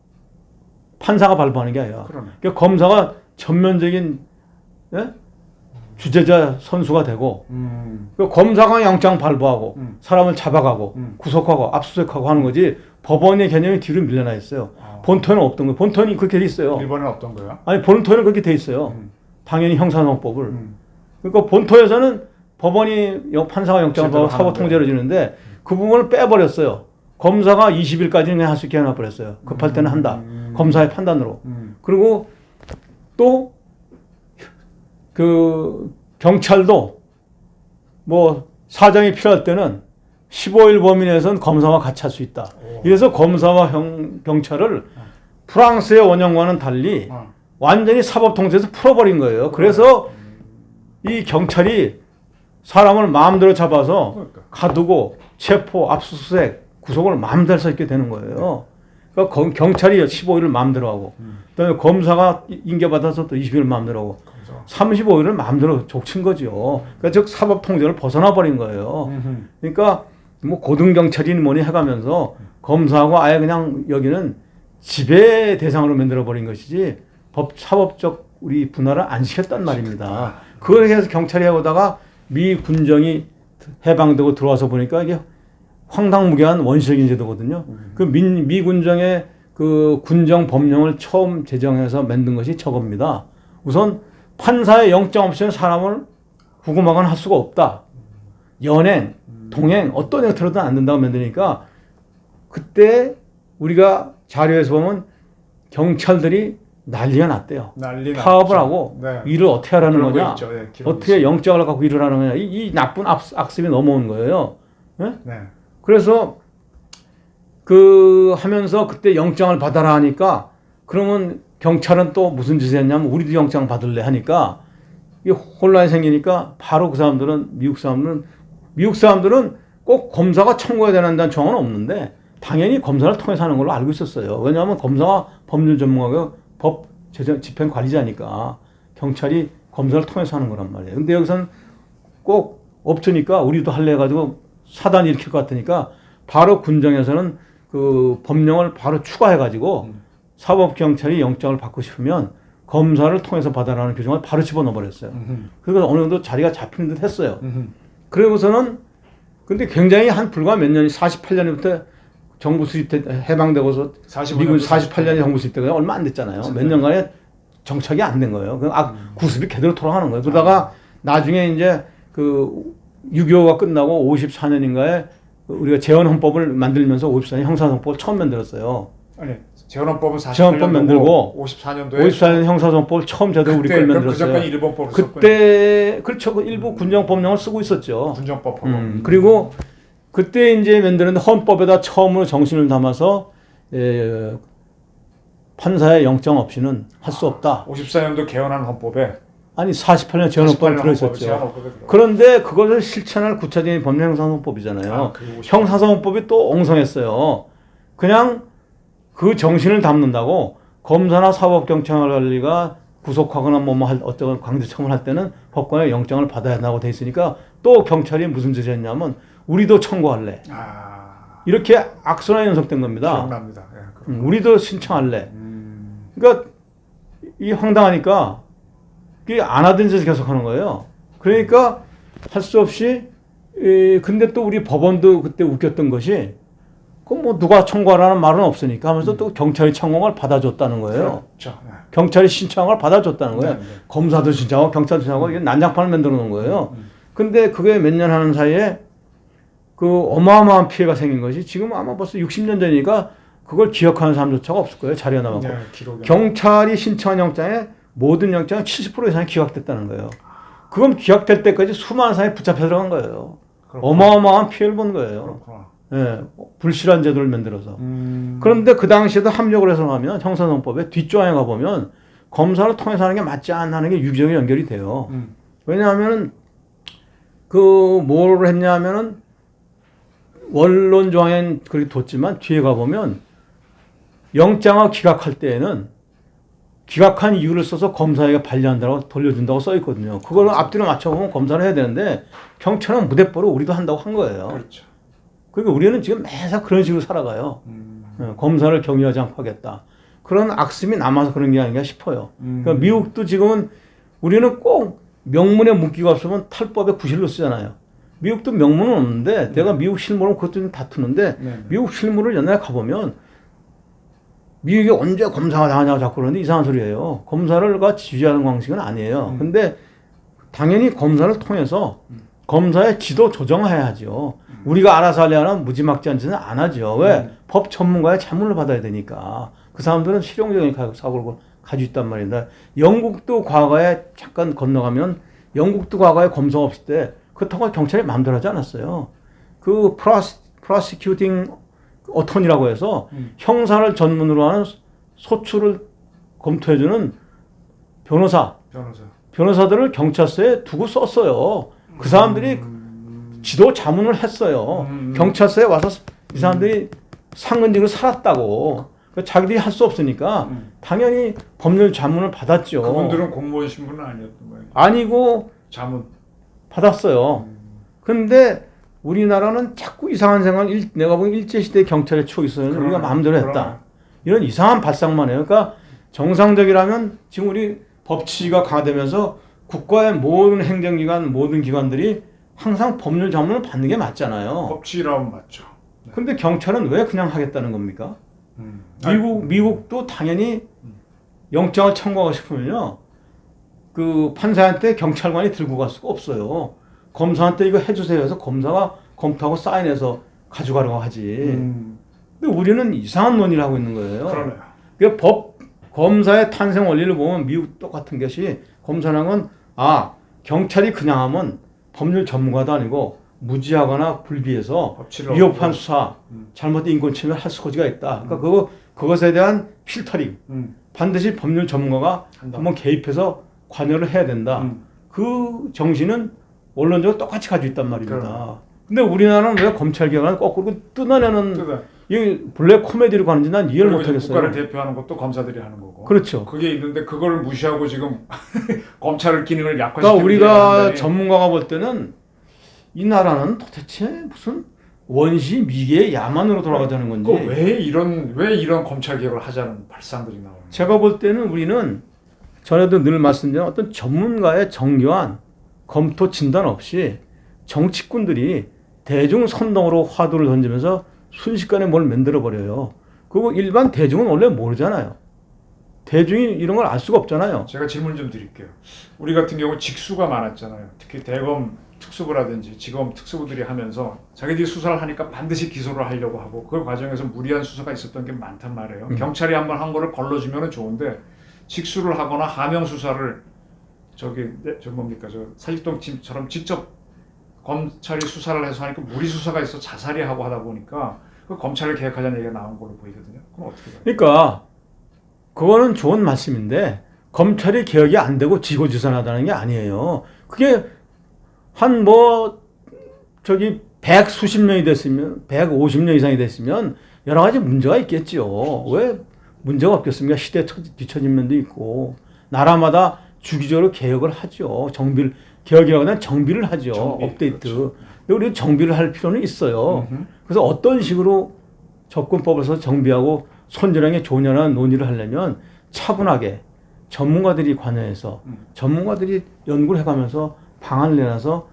판사가 발부하는 게 아니라. 그러니까 검사가 전면적인 주재자 선수가 되고 그러니까 검사가 영장 발부하고 사람을 잡아가고 구속하고 압수수색하고 하는 거지 법원의 개념이 뒤로 밀려나 있어요. 본토에는 없던 거예요. 본토는 그렇게 돼 있어요. 일본은 없던 거야? 아니 본토에는 그렇게 돼 있어요. 당연히 형사소송법을. 그러니까 본토에서는 법원이 판사가 영장을 받고 사법 통제를 주는데 그 부분을 빼버렸어요. 검사가 20일까지는 그냥 할 수 있게 해놔버렸어요. 급할 때는 한다. 검사의 판단으로. 그리고 또 그 경찰도 뭐 사정이 필요할 때는 15일 범위 내에서는 검사와 같이 할 수 있다. 이래서 검사와 경찰을 프랑스의 원형과는 달리 완전히 사법 통제에서 풀어버린 거예요. 그래서 이 경찰이 사람을 마음대로 잡아서 가두고 체포, 압수수색, 구속을 마음대로 할 수 있게 되는 거예요. 그러니까 경찰이 15일을 마음대로 하고 그다음에 검사가 인계받아서 또 20일 마음대로 하고 35일을 마음대로 족친 거죠. 그러니까 즉 사법 통제를 벗어나 버린 거예요. 그러니까 뭐 고등경찰이니 뭐니 해가면서 검사하고 아예 그냥 여기는 지배 대상으로 만들어 버린 것이지 사법적 우리 분할을 안 시켰단 말입니다. 그걸 해서 경찰이 해오다가 미 군정이 해방되고 들어와서 보니까 이게 황당무계한 원시적인 제도거든요. 그 미 군정의 그 군정 법령을 처음 제정해서 만든 것이 저겁니다. 우선 판사의 영장 없이는 사람을 구금하거나 할 수가 없다. 연행, 동행 어떤 형태로든 안 된다고 만드니까 그때 우리가 자료에서 보면 경찰들이 난리가 났대요. 파업을 하고 일을 어떻게 하라는 거냐. 어떻게 영장을 갖고 일을 하는 거냐. 이 나쁜 악습이 넘어온 거예요. 네? 그래서 그 하면서 그때 영장을 받아라 하니까 그러면 경찰은 또 무슨 짓을 했냐면 우리도 영장 받을래 하니까 이 혼란이 생기니까 바로 그 사람들은 미국 사람들은 꼭 검사가 청구해야 된다는 조항은 없는데 당연히 검사를 통해서 하는 걸로 알고 있었어요. 왜냐하면 검사가 법률 전문가고 법 집행 관리자니까 경찰이 검사를 통해서 하는 거란 말이에요. 근데 여기서는 꼭 없으니까 우리도 할래 해가지고 사단 일으킬 것 같으니까 바로 군정에서는 그 법령을 바로 추가해가지고 사법경찰이 영장을 받고 싶으면 검사를 통해서 받아라는 규정을 바로 집어넣어 버렸어요. 그래서 어느 정도 자리가 잡히는 듯 했어요. 그러고서는 근데 굉장히 한 불과 몇 년이 48년부터 정부 수립 때 해방되고서 미국 48년에 정부 수립 때가 얼마 안 됐잖아요. 몇 년간에 정착이 안 된 거예요. 구습이 그대로 돌아가는 거예요. 그러다가 나중에 이제 그 6.25가 끝나고 54년인가에 우리가 재헌헌법을 만들면서 54년 형사소송법을 처음 만들었어요. 아니 재헌헌법은 48년 만들고 54년 형사소송법을 처음 제대로 우리 걸 만들었어요. 그 전까지 일본법을 그때 그렇죠. 일부 군정법령을 쓰고 있었죠. 군정법하고. 그리고 그때 이제 만드는데 헌법에다 처음으로 정신을 담아서 판사의 영장 없이는 할 수 없다. 54년도 개헌한 헌법에 아니 48년 재헌헌법이 들어있었죠. 그런데 그것을 실천할 구체적인 법령 형사소송법이잖아요. 형사소송법이 또 엉성했어요. 그냥 그 정신을 담는다고 검사나 사법경찰관리가 구속하거나 어쩌건 강제청을 할 때는 법관의 영장을 받아야 한다고 돼 있으니까 또 경찰이 무슨 짓을 했냐면 우리도 청구할래. 이렇게 악순환이 연속된 겁니다. 기억납니다. 우리도 신청할래. 그러니까 이 황당하니까 이게 안 하던 짓을 계속 하는 거예요. 그러니까 할 수 없이 근데 또 우리 법원도 그때 웃겼던 것이 그 뭐 누가 청구하라는 말은 없으니까 하면서 또 경찰이 청구를 받아줬다는 거예요. 그렇죠. 경찰이 신청을 받아줬다는 거예요. 검사도 신청하고 경찰도 신청하고 이게 난장판을 만들어 놓은 거예요. 근데 그게 몇 년 하는 사이에 그 어마어마한 피해가 생긴 것이 지금 아마 벌써 60년 전이니까 그걸 기억하는 사람조차가 없을 거예요. 자료가 남았고. 경찰이 신청한 영장에 모든 영장은 70% 이상이 기각됐다는 거예요. 그럼 기각될 때까지 수많은 사람이 붙잡혀 들어간 거예요. 그렇구나. 어마어마한 피해를 본 거예요. 예, 불실한 제도를 만들어서. 그런데 그 당시에도 합력을 해서 가면 형사소송법의 뒷조항에 가보면 검사를 통해서 하는 게 맞지 않는 게 유기적으로 연결이 돼요. 음. 왜냐하면은 뭘 했냐면은 원론 조항엔 그렇게 뒀지만 뒤에 가보면 영장을 기각할 때에는 기각한 이유를 써서 검사에게 반려한다고 돌려준다고 써 있거든요. 그걸 앞뒤로 맞춰보면 검사를 해야 되는데 경찰은 무대뽀로 우리도 한다고 한 거예요. 그렇죠. 그러니까 우리는 지금 매사 그런 식으로 살아가요. 검사를 경유하지 않고 하겠다. 그런 악습이 남아서 그런 게 아닌가 싶어요. 그러니까 미국도 지금은 우리는 꼭 명문에 문기가 없으면 탈법에 구실로 쓰잖아요. 미국도 명문은 없는데 내가 미국 실무는 그것도 좀 다투는데 네. 미국 실무를 옛날에 가보면 미국이 언제 검사가 당하냐고 자꾸 그러는데 이상한 소리예요. 검사를 지지하는 방식은 아니에요. 근데 당연히 검사를 통해서 검사의 지도 조정해야죠. 우리가 알아서 하려면 무지막지한 짓은 안 하죠. 왜? 법 전문가의 자문을 받아야 되니까. 그 사람들은 실용적인 사고를 가지고 있단 말입니다. 영국도 과거에 잠깐 건너가면 영국도 과거에 검사가 없을 때 그렇다고 경찰이 마음대로 하지 않았어요. 그 prosecuting attorney라고 해서 형사를 전문으로 하는 소추를 검토해주는 변호사들을 경찰서에 두고 썼어요. 그 사람들이 지도 자문을 했어요. 경찰서에 와서 이 사람들이 상근직으로 살았다고. 자기들이 할 수 없으니까 당연히 법률 자문을 받았죠. 그분들은 공무원 신분은 아니었던 거예요. 아니고 자문 받았어요. 근데 우리나라는 자꾸 이상한 생각, 내가 보기엔 일제시대 경찰의 추억이 있었는데 우리가 마음대로 했다. 이런 이상한 발상만 해요. 그러니까 정상적이라면 지금 우리 법치가 강화되면서 국가의 모든 행정기관, 모든 기관들이 항상 법률 자문을 받는 게 맞잖아요. 법치라면 맞죠. 근데 경찰은 왜 그냥 하겠다는 겁니까? 미국도 당연히 영장을 청구하고 싶으면요. 그 판사한테 경찰관이 들고 갈 수가 없어요. 검사한테 이거 해주세요 해서 검사가 검토하고 사인해서 가져가려고 하지. 근데 우리는 이상한 논의를 하고 있는 거예요. 그러네요. 그 검사의 탄생 원리를 보면 미국 똑같은 것이 검사랑은 경찰이 그냥 하면 법률 전문가도 아니고 무지하거나 불비해서 위협한 수사, 잘못된 인권 침해를 할 소지가 있다. 그러니까 그것에 대한 필터링, 반드시 법률 전문가가 한번 개입해서 관여를 해야 된다. 그 정신은 원론적으로 똑같이 가지고 있단 말입니다. 근데 우리나라는 왜 검찰 개혁을 거꾸로 뜯어내는 이 블랙 코미디로 가는지 난 이해를 못하겠어요. 국가를 대표하는 것도 검사들이 하는 거고. 그렇죠. 그게 있는데 그걸 무시하고 지금 검찰 기능을 약화시키는. 그러니까 우리가 전문가가 볼 때는 이 나라는 도대체 무슨 원시 미개의 야만으로 돌아가자는 건지. 왜 이런 검찰 개혁을 하자는 발상들이 나오는. 제가 볼 때는 우리는 전에도 늘 말씀드린 어떤 전문가의 정교한 검토 진단 없이 정치꾼들이 대중 선동으로 화두를 던지면서 순식간에 뭘 만들어 버려요. 그리고 일반 대중은 원래 모르잖아요. 대중이 이런 걸 알 수가 없잖아요. 제가 질문 좀 드릴게요. 우리 같은 경우 직수가 많았잖아요. 특히 대검 특수부라든지 지검 특수부들이 하면서 자기들이 수사를 하니까 반드시 기소를 하려고 하고 그 과정에서 무리한 수사가 있었던 게 많단 말이에요. 경찰이 한번 한 거를 걸러주면 좋은데 직수를 하거나 하명 수사를 사직동 팀처럼 직접 검찰이 수사를 해서 하니까 무리 수사가 있어 자살이 하고 하다 보니까 그 검찰을 개혁하자는 얘기가 나온 걸로 보이거든요. 그럼 어떻게 돼요? 그러니까 그거는 좋은 말씀인데 검찰이 개혁이 안 되고 지고지선하다는 게 아니에요. 그게 한 백 수십 년이 됐으면 150년 이상이 됐으면 여러 가지 문제가 있겠죠. 왜 문제가 없겠습니까? 시대에 뒤처진 면도 있고 나라마다 주기적으로 개혁을 하죠. 개혁이라고 하면 정비를 하죠. 업데이트. 그렇죠. 근데 우리는 정비를 할 필요는 있어요. 그래서 어떤 식으로 접근법을 써서 정비하고 손질하는 게 좋으냐는 논의를 하려면 차분하게 전문가들이 관여해서 전문가들이 연구를 해가면서 방안을 내놔서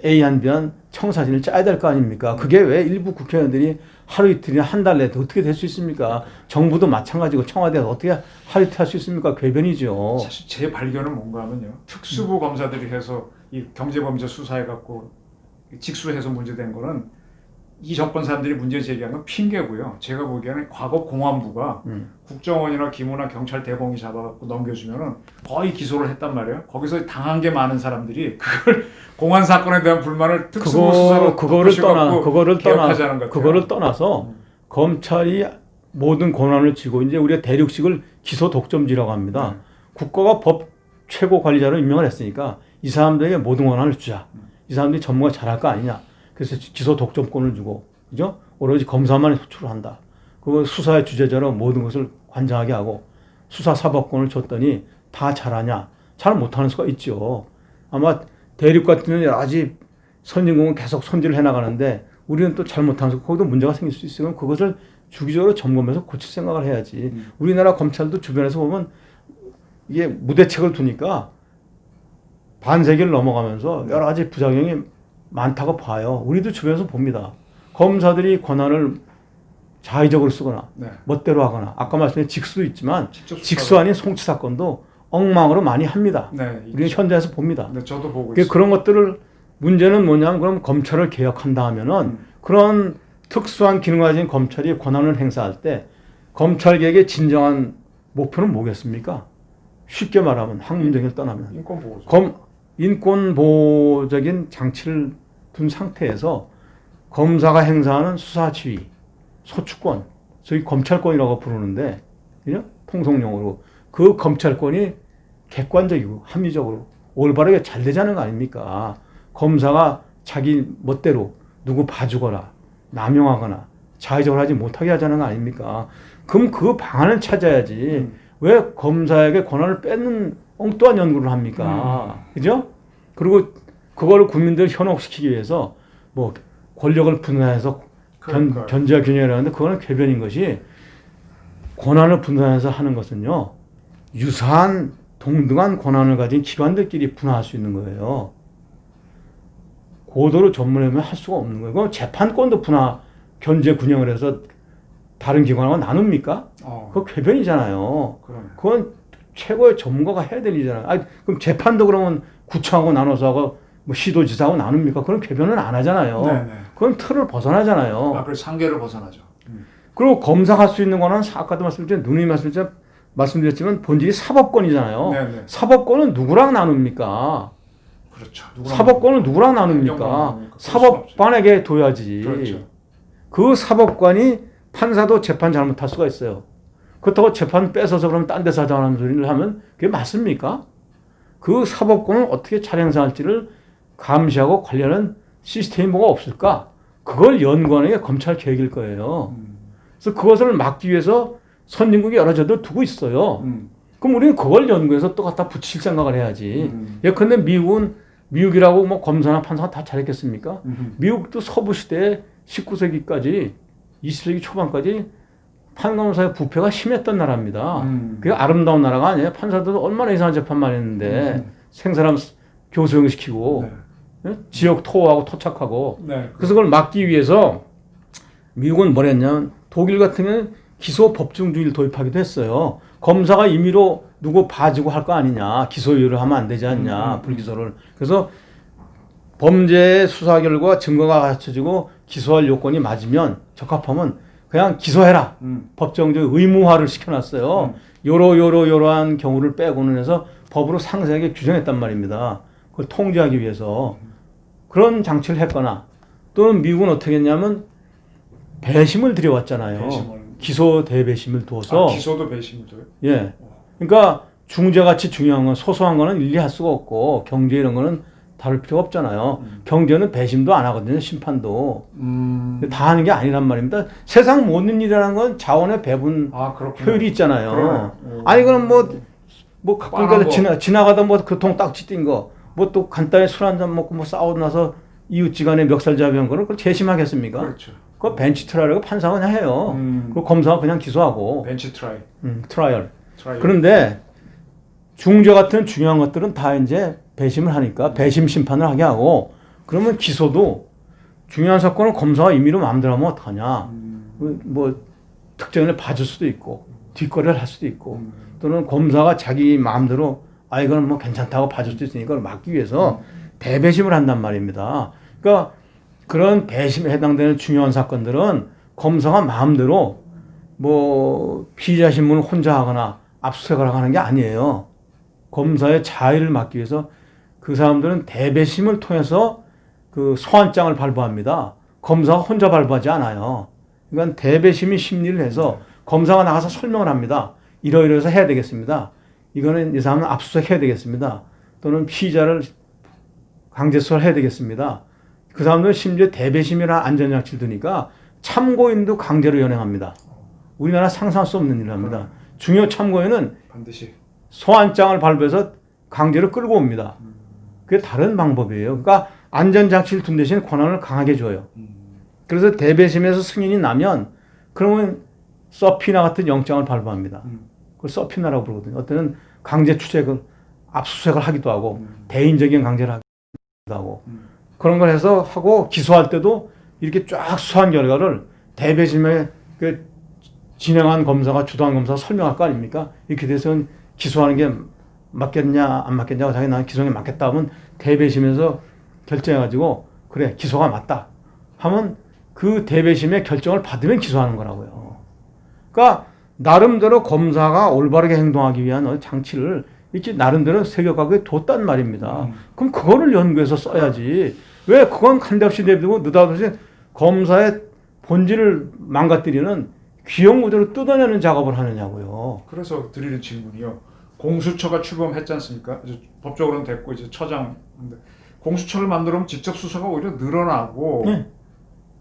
A안 B안 청사진을 짜야 될 거 아닙니까? 그게 왜 일부 국회의원들이 하루 이틀이나 한 달 내에 어떻게 될 수 있습니까? 정부도 마찬가지고 청와대가 어떻게 하루 이틀 할 수 있습니까? 궤변이죠. 사실 제 발견은 뭔가 하면요. 특수부 검사들이 해서 이 경제범죄 수사해갖고 직수해서 문제된 거는 이 정권 사람들이 문제 제기한 건 핑계고요. 제가 보기에는 과거 공안부가 국정원이나 기무나 경찰 대공이 잡아갖고 넘겨주면은 거의 기소를 했단 말이에요. 거기서 당한 게 많은 사람들이 그걸 공안 사건에 대한 불만을 특수부 수사로 그거를 떠나서 검찰이 모든 권한을 쥐고 이제 우리가 대륙식을 기소 독점지라고 합니다. 국가가 법 최고 관리자로 임명을 했으니까 이 사람들에게 모든 권한을 주자. 이 사람들이 전문가 잘할 거 아니냐. 그래서 기소 독점권을 주고, 그죠? 오로지 검사만 소출을 한다. 그 수사의 주재자로 모든 것을 관장하게 하고 수사 사법권을 줬더니 다 잘하냐? 잘 못하는 수가 있죠. 아마 대륙 같은 경우는 아직 선진국은 계속 손질을 해나가는데 우리는 또 잘못하는 수, 거기도 문제가 생길 수 있으면 그것을 주기적으로 점검해서 고칠 생각을 해야지. 우리나라 검찰도 주변에서 보면 이게 무대책을 두니까 반세기를 넘어가면서 여러 가지 부작용이 많다고 봐요. 우리도 주변에서 봅니다. 검사들이 권한을 자의적으로 쓰거나 네. 멋대로 하거나 아까 말씀드린 직수도 있지만 직접 직수 아닌 송치 사건도 엉망으로 많이 합니다. 네, 우리는 현장에서 봅니다. 네, 저도 보고 그러니까 있어요. 그런 것들을 문제는 뭐냐면 그럼 검찰을 개혁한다 하면은 그런 특수한 기능을 가진 검찰이 권한을 행사할 때 검찰 개혁의 진정한 목표는 뭐겠습니까? 쉽게 말하면 학문적인 떠나면 인권 보호죠. 인권 보호적인 장치를 둔 상태에서 검사가 행사하는 수사 지휘, 소추권, 저희 검찰권이라고 부르는데 그죠? 통속용어로 그 검찰권이 객관적이고 합리적으로 올바르게 잘 되자는 거 아닙니까? 검사가 자기 멋대로 누구 봐주거나 남용하거나 자의적으로 하지 못하게 하자는 거 아닙니까? 그럼 그 방안을 찾아야지. 왜 검사에게 권한을 뺏는 엉뚱한 연구를 합니까? 그죠? 그리고 그걸 국민들 현혹시키기 위해서 뭐 권력을 분산해서 견제와 균형을 하는데 그거는 궤변인 것이 권한을 분산해서 하는 것은요. 유사한 동등한 권한을 가진 기관들끼리 분화할 수 있는 거예요. 고도로 전문하면 할 수가 없는 거예요. 그럼 재판권도 분화, 견제 균형을 해서 다른 기관하고 나눕니까? 그거 궤변이잖아요. 그러네. 그건 최고의 전문가가 해야 될 일이잖아요. 아니, 그럼 재판도 그러면 구청하고 나눠서 하고 뭐 시도지사하고 나눕니까? 그런 궤변은 안 하잖아요. 네네. 그건 틀을 벗어나잖아요. 그 상계를 벗어나죠. 그리고 검사가 할 수 있는 거는 아까도 누누이 말씀드렸지만 본질이 사법권이잖아요. 네네. 사법권은 누구랑 나눕니까? 그렇죠. 사법권은 누구랑 나눕니까? 사법관에게 둬야지. 그렇죠. 그 사법관이 판사도 재판 잘못할 수가 있어요. 그렇다고 재판 뺏어서 그러면 딴 데서 하자는 소리를 하면 그게 맞습니까? 그 사법권을 어떻게 잘 행사할지를 감시하고 관련한 시스템이 뭐가 없을까? 그걸 연구하는 게 검찰 개혁일 거예요. 그래서 그것을 막기 위해서 선진국이 여러 제도 두고 있어요. 그럼 우리는 그걸 연구해서 또 갖다 붙일 생각을 해야지. 예컨대 미국이라고 뭐 검사나 판사가 다 잘했겠습니까? 미국도 서부 시대에 19세기까지 20세기 초반까지 판검사의 부패가 심했던 나라입니다. 그게 아름다운 나라가 아니에요. 판사들도 얼마나 이상한 재판만 했는데 생사람 교수형시키고 네? 지역 토호하고 토착하고 네. 그래서 그걸 막기 위해서 미국은 뭘 했냐면 독일 같은 경우는 기소 법정주의를 도입하기도 했어요. 검사가 임의로 누구 봐주고 할 거 아니냐. 기소유예를 하면 안 되지 않냐. 불기소를. 그래서 범죄의 수사 결과 증거가 갖춰지고 기소할 요건이 맞으면 적합하면 그냥 기소해라. 법정적 의무화를 시켜놨어요. 요러한 경우를 빼고는 해서 법으로 상세하게 규정했단 말입니다. 그걸 통제하기 위해서. 그런 장치를 했거나 또는 미국은 어떻게 했냐면 배심을 들여왔잖아요. 기소 대배심을 둬서. 기소도 배심을 둬요? 예. 그러니까 중재같이 중요한 건 소소한 거는 일일이 할 수가 없고 경제 이런 거는 다룰 필요가 없잖아요. 경제는 배심도 안 하거든요. 심판도. 다 하는 게 아니란 말입니다. 세상 모든 일이라는 건 자원의 배분 효율이 있잖아요. 아니 그럼 뭐 가끔가다 지나가다 뭐 교통 딱지 띈 거, 뭐 또 간단히 술 한잔 먹고 뭐 싸우고 나서 이웃지간에 멱살잡이한 거를 그걸 재심하겠습니까? 그렇죠. 그거 벤치 트라이라고 판사가 그냥 해요. 그리고 검사가 그냥 기소하고. 벤치 트라이. 트라이얼. 그런데 중재 같은 중요한 것들은 다 이제 배심을 하니까 배심 심판을 하게 하고 그러면 기소도 중요한 사건을 검사가 임의로 마음대로 하면 어떡하냐. 뭐 특정인을 봐줄 수도 있고 뒷거래를 할 수도 있고 또는 검사가 자기 마음대로 이거는 뭐 괜찮다고 봐줄 수도 있으니까 그걸 막기 위해서 대배심을 한단 말입니다. 그러니까 그런 배심에 해당되는 중요한 사건들은 검사가 마음대로 뭐 피의자 신문을 혼자 하거나 압수수색을 하는 게 아니에요. 검사의 자의를 막기 위해서 그 사람들은 대배심을 통해서 그 소환장을 발부합니다. 검사가 혼자 발부하지 않아요. 그러니까 대배심이 심리를 해서 검사가 나가서 설명을 합니다. 이러이러해서 해야 되겠습니다. 이거는 이 사람은 압수수색해야 되겠습니다. 또는 피의자를 강제 수사해야 되겠습니다. 그 사람들은 심지어 대배심이라는 안전장치를 두니까 참고인도 강제로 연행합니다. 우리나라 상상할 수 없는 일을 합니다. 중요 참고인은 반드시 소환장을 발부해서 강제로 끌고 옵니다. 그게 다른 방법이에요. 그러니까 안전장치를 둔 대신 권한을 강하게 줘요. 그래서 대배심에서 승인이 나면 그러면 서피나 같은 영장을 발부합니다. 그걸 서피나라고 부르거든요. 어때는 강제 추적을 압수수색을 하기도 하고 대인적인 강제를 하기도 하고 그런 걸 해서 하고 기소할 때도 이렇게 쫙 수사한 결과를 대배심에 그 진행한 검사가 주도한 검사가 설명할 거 아닙니까? 이렇게 돼서 기소하는 게 맞겠냐 안 맞겠냐고 자기 나는 기소에 맞겠다 하면 대배심에서 결정해가지고 그래 기소가 맞다 하면 그 대배심의 결정을 받으면 기소하는 거라고요. 그러니까 나름대로 검사가 올바르게 행동하기 위한 장치를 이렇게 나름대로 세격하게 뒀단 말입니다. 그럼 그거를 연구해서 써야지. 왜 그건 간데없이 내비두고 느닷없이 검사의 본질을 망가뜨리는 귀형 구조를 뜯어내는 작업을 하느냐고요. 그래서 드리는 질문이요. 공수처가 출범했지 않습니까? 이제 법적으로는 됐고 이제 처장. 공수처를 만들면 직접 수사가 오히려 늘어나고 네.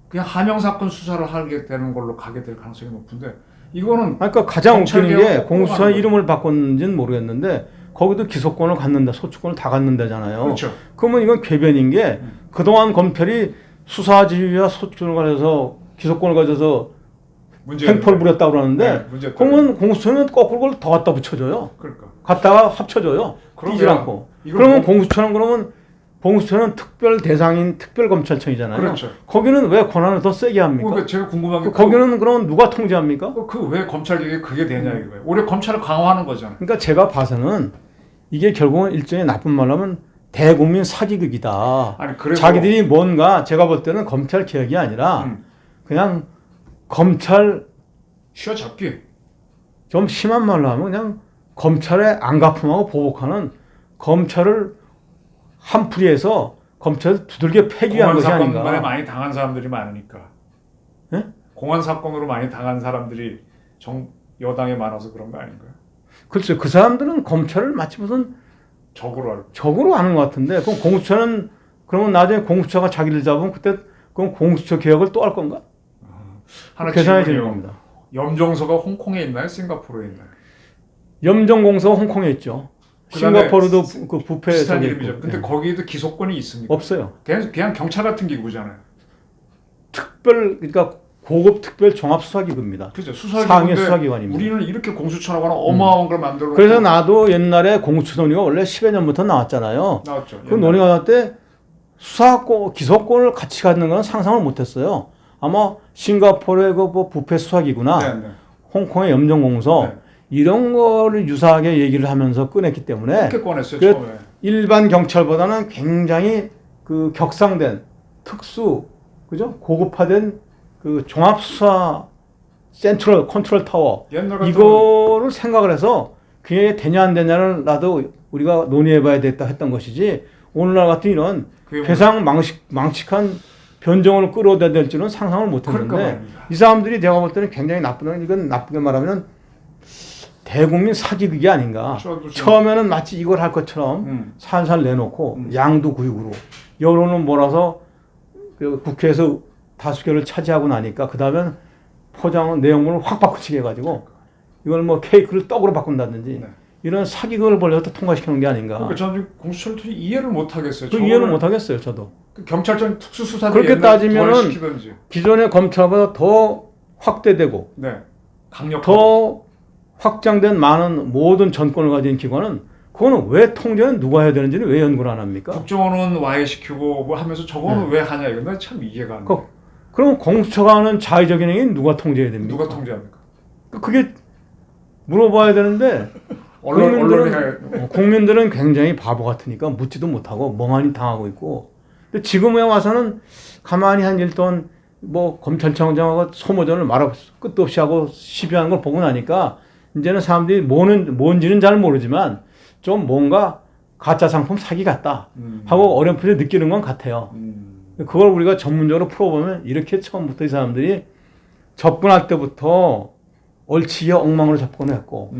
그냥 하명 사건 수사를 하게 되는 걸로 가게 될 가능성이 높은데 이거는 그러니까 가장 웃기는 게 공수처 거예요. 이름을 바꿨는지는 모르겠는데 거기도 기소권을 갖는다, 소추권을 다 갖는다잖아요. 그렇죠. 그러면 이건 궤변인 게 그동안 검찰이 수사 지휘와 소추권을 가져서 기소권을 가져서 횡포를 부렸다고 그러는데 네, 그러면 공수처는 거꾸로 그걸 더 갖다 붙여줘요. 그러니까. 갖다가 합쳐줘요. 뛰질 않고. 그러면 공수처는 공수처는 특별 대상인 특별검찰청이잖아요. 그렇죠. 거기는 왜 권한을 더 세게 합니까? 그러니까 제가 궁금한 게 거기는 그럼 누가 통제합니까? 그 왜 검찰 개혁이 그게 되냐 이거예요. 오히려 검찰을 강화하는 거잖아요. 그러니까 제가 봐서는 이게 결국은 일종의 나쁜 말로 하면 대국민 사기극이다. 아니 그래서 자기들이 뭔가 제가 볼 때는 검찰 개혁이 아니라 그냥 검찰 휘어잡기. 좀 심한 말로 하면 그냥 검찰의 안가품하고 보복하는 검찰을 한풀이해서 검찰을 두들겨 패기 위한 것이 아닌가. 공안 사건에 많이 당한 사람들이 많으니까. 네? 공안 사건으로 많이 당한 사람들이 여당에 많아서 그런 거 아닌가요? 글쎄요. 그 사람들은 검찰을 마치 무슨 적으로 하는 것 같은데 그럼 공수처는 그러면 나중에 공수처가 자기를 잡으면 그때 그럼 공수처 개혁을 또 할 건가? 하나 계산해 질문이요. 주는 겁니다. 염정서가 홍콩에 있나요? 싱가포르에 있나요? 염정공서 홍콩에 있죠. 싱가포르도 그 부패 비슷한 저기 이름이죠. 있고. 근데 네. 거기도 기소권이 있습니까? 없어요. 그냥 경찰 같은 기구잖아요. 그러니까 고급 특별 종합수사기구입니다. 그죠. 상해 수사기관입니다. 우리는 이렇게 공수처라고 하는 어마어마한 걸 만들어. 그래서 나도 옛날에 공수처 논의가 원래 10여 년부터 나왔잖아요. 나왔죠. 그 논의가 나올 때 수사권, 기소권을 같이 갖는 건 상상을 못했어요. 아마 싱가포르의 그뭐 부패 수사기구나, 네. 홍콩의 염정공서 네. 이런 거를 유사하게 얘기를 하면서 꺼냈기 때문에 그렇게 꺼냈어요. 그 처음에. 일반 경찰보다는 굉장히 그 격상된 특수, 그죠? 고급화된 그 종합수사 센트럴 컨트롤 타워 옛날 같은 이거를 생각을 해서 그게 되냐 안 되냐를 나도 우리가 논의해봐야 됐다 했던 것이지 오늘날 같은 이런 세상 망측한 변정을 끌어내야 될 줄은 상상을 못했는데 그러니까 이 사람들이 내가 볼 때는 굉장히 나쁜 이건 나쁘게 말하면 대국민 사기극이 아닌가. 처음에는 마치 이걸 할 것처럼 살살 내놓고 양도구육으로 여론은 몰아서 그 국회에서 다수결을 차지하고 나니까 그 다음엔 포장은 내용물을 확 바꾸치게 해가지고 이걸 뭐 케이크를 떡으로 바꾼다든지 네. 이런 사기극을 벌려서 통과시키는 게 아닌가. 그러니까 저는 공수처를 도저히 이해를 못 하겠어요. 그 이해를 못 하겠어요, 저도. 그 경찰청 특수수사들 그렇게 따지면은 시키든지. 기존의 검찰보다 더 확대되고 네. 강력하고. 더 확장된 많은 모든 전권을 가진 기관은 그거는 왜 통제는 누가 해야 되는지는 왜 연구를 안 합니까? 국정원은 와해시키고 뭐 하면서 저거는 왜 하냐 이건 난 참 이해가 안 돼. 그럼 공수처가 하는 자의적인 행위 누가 통제해야 됩니까? 누가 통제합니까? 그게 물어봐야 되는데 국민들은 굉장히 바보 같으니까 묻지도 못하고 멍하니 당하고 있고 근데 지금에 와서는 가만히 한 일 동안 뭐 검찰청장하고 소모전을 말하고 끝도 없이 하고 시비하는 걸 보고 나니까 이제는 사람들이 뭔지는 잘 모르지만 좀 뭔가 가짜 상품 사기 같다 하고 어렴풋이 느끼는 건 같아요. 그걸 우리가 전문적으로 풀어보면 이렇게 처음부터 이 사람들이 접근할 때부터 얽히게 엉망으로 접근을 했고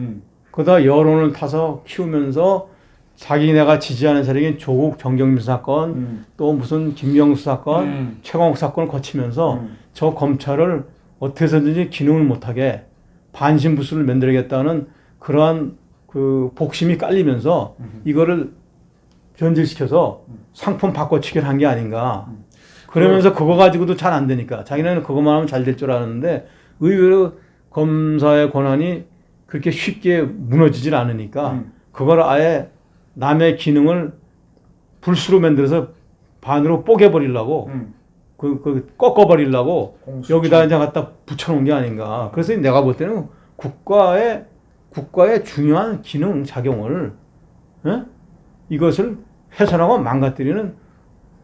그러다 여론을 타서 키우면서 자기네가 지지하는 세력인 조국 정경심 사건, 또 무슨 김경수 사건, 최광욱 사건을 거치면서 저 검찰을 어떻게 해서든지 기능을 못하게 반신부수를 만들어야겠다는 그러한 그 복심이 깔리면서 이거를 변질시켜서 상품 바꿔치기를 한 게 아닌가. 그러면서 그거 가지고도 잘 안 되니까 자기네는 그것만 하면 잘 될 줄 알았는데 의외로 검사의 권한이 그렇게 쉽게 무너지질 않으니까 그걸 아예 남의 기능을 불수로 만들어서 반으로 뽀개버리려고 그 꺾어버리려고 공수처. 여기다 이제 갖다 붙여놓은 게 아닌가. 그래서 내가 볼 때는 국가의 중요한 기능 작용을 이것을 훼손하고 망가뜨리는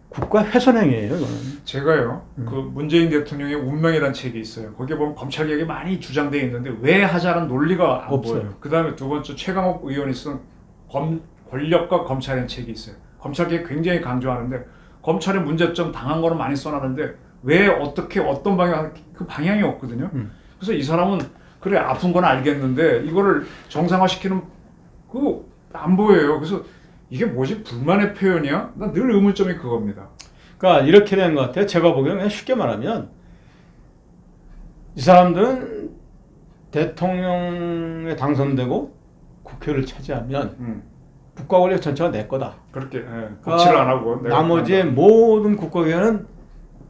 국가 훼손 행위예요. 이거는. 제가요, 그 문재인 대통령의 운명이라는 책이 있어요. 거기에 보면 검찰개혁이 많이 주장되어 있는데 왜 하자는 논리가 안 없어요. 보여요. 그 다음에 두 번째 최강욱 의원이 쓴 권력과 검찰이라는 책이 있어요. 검찰개혁 굉장히 강조하는데 검찰의 문제점 당한 거는 많이 써놨는데 왜 어떻게 어떤 방향 그 방향이 없거든요. 그래서 이 사람은 그래 아픈 건 알겠는데 이거를 정상화시키는 그 안 보여요. 그래서 이게 뭐지 불만의 표현이야? 난 늘 의문점이 그겁니다. 그러니까 이렇게 된 것 같아요. 제가 보기에는 그냥 쉽게 말하면 이 사람들은 대통령에 당선되고 국회를 차지하면 국가 권력 전체가 내 거다. 그렇게 거치를 안 하고 내가 나머지의 모든 국가기관은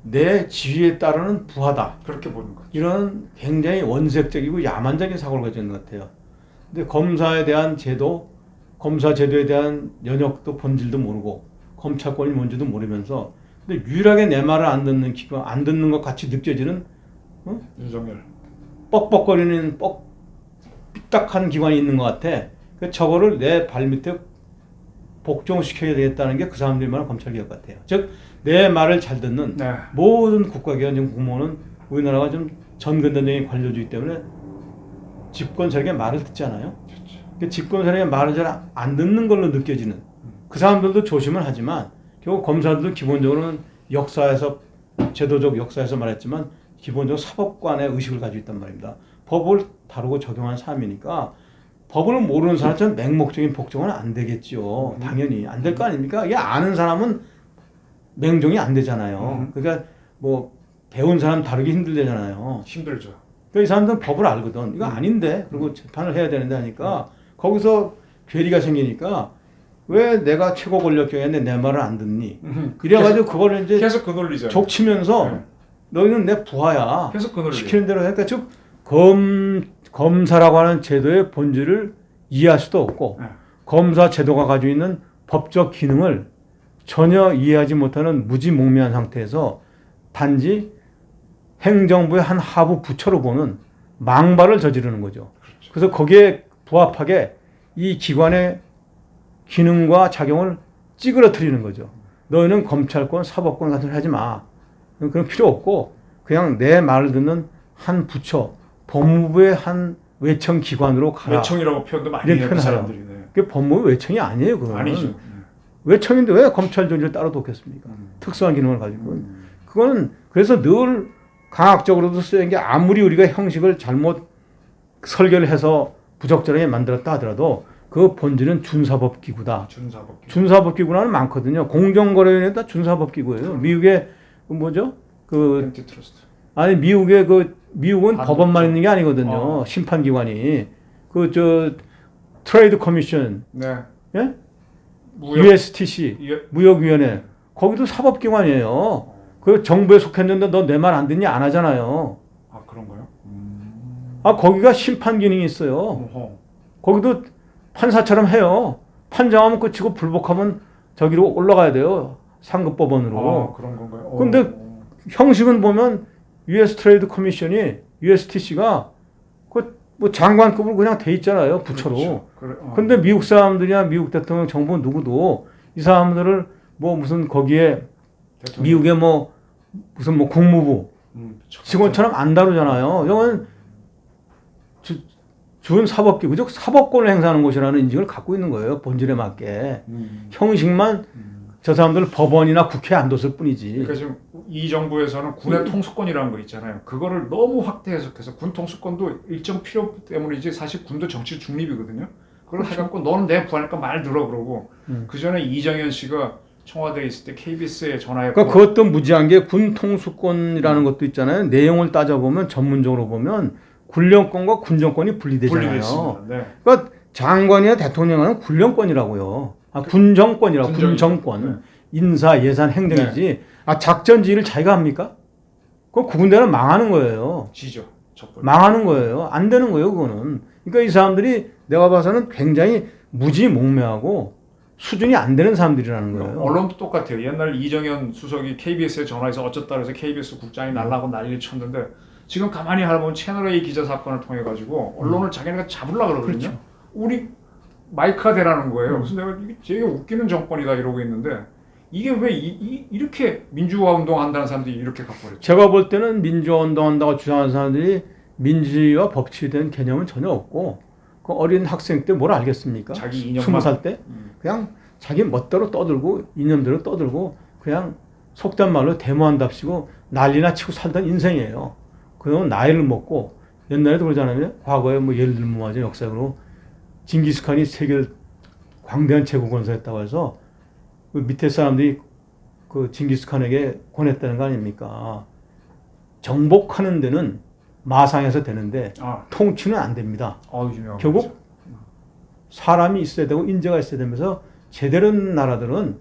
내 지위에 따르는 부하다. 그렇게 보는 거죠. 이런 굉장히 원색적이고 야만적인 사고를 가지고 있는 것 같아요. 근데 검사에 대한 제도, 검사 제도에 대한 연역도 본질도 모르고 검찰권이 뭔지도 모르면서 근데 유일하게 내 말을 안 듣는 기관, 안 듣는 것 같이 느껴지는 윤석열. 뻑뻑거리는 삐딱한 기관이 있는 것 같아. 그 저거를 내 발밑에 복종시켜야 되겠다는 게 그 사람들이 말하는 검찰개혁 같아요. 즉 내 말을 잘 듣는 네. 모든 국가기관 지금 공무원은 우리나라가 좀 전근대적인 관료주의 때문에 집권 세력의 말을 듣지 않아요. 그렇죠. 집권 세력의 말을 잘 안 듣는 걸로 느껴지는 그 사람들도 조심을 하지만 결국 검사들도 기본적으로는 역사에서 제도적 역사에서 말했지만 기본적으로 사법관의 의식을 가지고 있단 말입니다. 법을 다루고 적용한 사람이니까 법을 모르는 사람처럼 맹목적인 복종은 안 되겠죠. 당연히 안 될 거 아닙니까? 이게 아는 사람은 맹종이 안 되잖아요. 그러니까 뭐 배운 사람 다루기 힘들잖아요. 힘들죠. 그러니까 이 사람들은 법을 알거든. 이거 아닌데 그리고 재판을 해야 되는데 하니까 거기서 괴리가 생기니까 왜 내가 최고 권력격인데 내 말을 안 듣니? 이래가지고 그걸 이제 계속 그 논리죠. 족치면서 네. 너희는 내 부하야. 계속 그 논리. 시키는 대로 하니까 즉 검사라고 하는 제도의 본질을 이해할 수도 없고 네. 검사 제도가 가지고 있는 법적 기능을 전혀 이해하지 못하는 무지몽매한 상태에서 단지 행정부의 한 하부 부처로 보는 망발을 저지르는 거죠. 그렇죠. 그래서 거기에 부합하게 이 기관의 기능과 작용을 찌그러뜨리는 거죠. 너희는 검찰권, 사법권 같은 걸 하지 마. 그런 필요 없고 그냥 내 말을 듣는 한 부처, 법무부의 한 외청 기관으로 가라. 외청이라고 표현도 많이 해요. 그 사람들이. 네. 그게 법무부 외청이 아니에요. 그거는. 아니죠. 외청인데 왜 검찰 조직을 따로 뒀겠습니까? 특수한 기능을 가지고. 그거는 그래서 늘 강학적으로도 쓰인 게 아무리 우리가 형식을 잘못 설계를 해서 부적절하게 만들었다 하더라도 그 본질은 준사법기구다. 준사법기구. 준사법기구라는 많거든요. 공정거래위원회도 다 준사법기구예요. 미국의 그 뭐죠? 그 엔티트러스트. 아니 미국의 미국은 법원만 있는 게 아니거든요. 어. 심판기관이 트레이드 커미션, 네. 예? 무역. USTC 무역위원회 거기도 사법기관이에요. 그 정부에 속했는데 너 내 말 안 듣니 안 하잖아요. 아 그런가요? 아 거기가 심판 기능이 있어요. 어허. 거기도 판사처럼 해요. 판정하면 끝이고 불복하면 저기로 올라가야 돼요. 상급법원으로. 아 그런 건가요? 근데 형식은 보면 US 트레이드 커미션이 USTC가 뭐 장관급으로 그냥 돼 있잖아요. 부처로. 그렇죠. 그래, 근데 미국 사람들이나 미국 대통령 정부 누구도 이 사람들을 뭐 무슨 거기에 대통령. 미국의 뭐 무슨 뭐 국무부 직원처럼 안 다루잖아요. 이건 준 사법기구, 즉 사법권을 행사하는 곳이라는 인식을 갖고 있는 거예요. 본질에 맞게. 형식만 저 사람들 법원이나 국회에 안 뒀을 뿐이지. 그러니까 지금 이 정부에서는 군의 통수권이라는 거 있잖아요. 그거를 너무 확대 해석해서 군 통수권도 일정 필요 때문이지 사실 군도 정치 중립이거든요. 그걸 해갖고 너는 내 부하니까 말 들어 그러고 그 전에 이정현 씨가 청와대에 있을 때 KBS에 전화했고 그러니까 그것도 무지한 게 군 통수권이라는 것도 있잖아요. 내용을 따져보면 전문적으로 보면 군령권과 군정권이 분리되잖아요. 분리됐습니다. 네. 그러니까 장관이나 대통령은 군령권이라고요. 군정권이라고 군정권. 네. 인사, 예산, 행정이지. 작전 지휘를 자기가 합니까? 그 군대는 망하는 거예요. 지죠. 첩보를. 망하는 거예요. 안 되는 거예요, 그거는. 그러니까 이 사람들이 내가 봐서는 굉장히 무지몽매하고 수준이 안 되는 사람들이라는 거예요. 언론도 똑같아요. 옛날 이정현 수석이 KBS에 전화해서 어쩌다 그래서 KBS 국장이 날라고 난리를 쳤는데 지금 가만히 알아보면 채널A 기자 사건을 통해 가지고 언론을 자기네가 잡으려고 그러거든요. 그렇죠. 우리 마이크가 되라는 거예요. 그래서 내가 이게 되게 웃기는 정권이다 이러고 있는데 이게 왜 이렇게 민주화 운동한다는 사람들이 이렇게 갖고 그랬죠? 제가 볼 때는 민주화 운동한다고 주장하는 사람들이 민주주의와 법치에 대한 개념은 전혀 없고 그 어린 학생 때 뭘 알겠습니까? 자기 이념만 20살 때 그냥 자기 멋대로 떠들고 이념대로 떠들고 그냥 속된 말로 데모한답시고 난리나 치고 살던 인생이에요. 그건 나이를 먹고 옛날에도 그러잖아요. 과거에 뭐 예를 들면 뭐죠 역사적으로 징기스칸이 세계 광대한 제국 건설했다고 해서 그 밑에 사람들이 그 징기스칸에게 권했다는 거 아닙니까? 정복하는 데는 마상에서 되는데 통치는 안 됩니다. 결국 사람이 있어야 되고 인재가 있어야 되면서 제대로 된 나라들은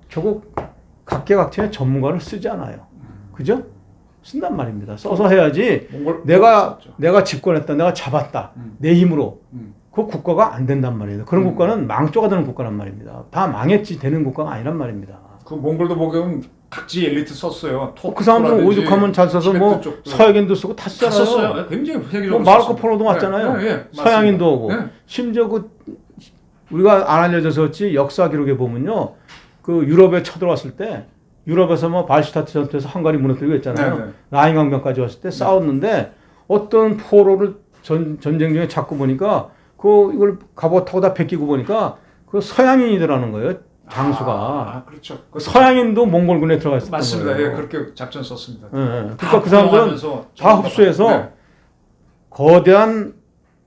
결국 각계각층의 전문가를 쓰지 않아요. 그죠? 쓴단 말입니다. 써서 해야지 내가 집권했다, 내가 잡았다, 내 힘으로 그 국가가 안 된단 말이에요. 그런 국가는 망조가 되는 국가란 말입니다. 다 망했지 되는 국가가 아니란 말입니다. 그 몽골도 보면 각지 엘리트 썼어요. 그 사람들은 오죽하면 잘 써서 뭐 서양인도 쓰고 다 썼어요. 굉장히 세계적으로 뭐 마르코 폴로도 왔잖아요. 네, 서양인도 오고 네. 심지어 그 우리가 안 알려져서 그렇지 역사 기록에 보면요. 그 유럽에 쳐들어왔을 때 유럽에서 뭐 발슈타트 전투에서 헝가리 무너뜨리고 했잖아요. 네. 라인 강변까지 왔을 때 싸웠는데 어떤 포로를 전쟁 중에 잡고 보니까 이걸 갑옷 타고 다 베끼고 보니까 그 서양인이더라는 거예요. 장수가. 그렇죠. 그 서양인도 몽골군에 들어가 있었던 맞습니다. 거예요. 예, 그렇게 작전 썼습니다. 그러니까 그 사람들은 다 흡수해서 거대한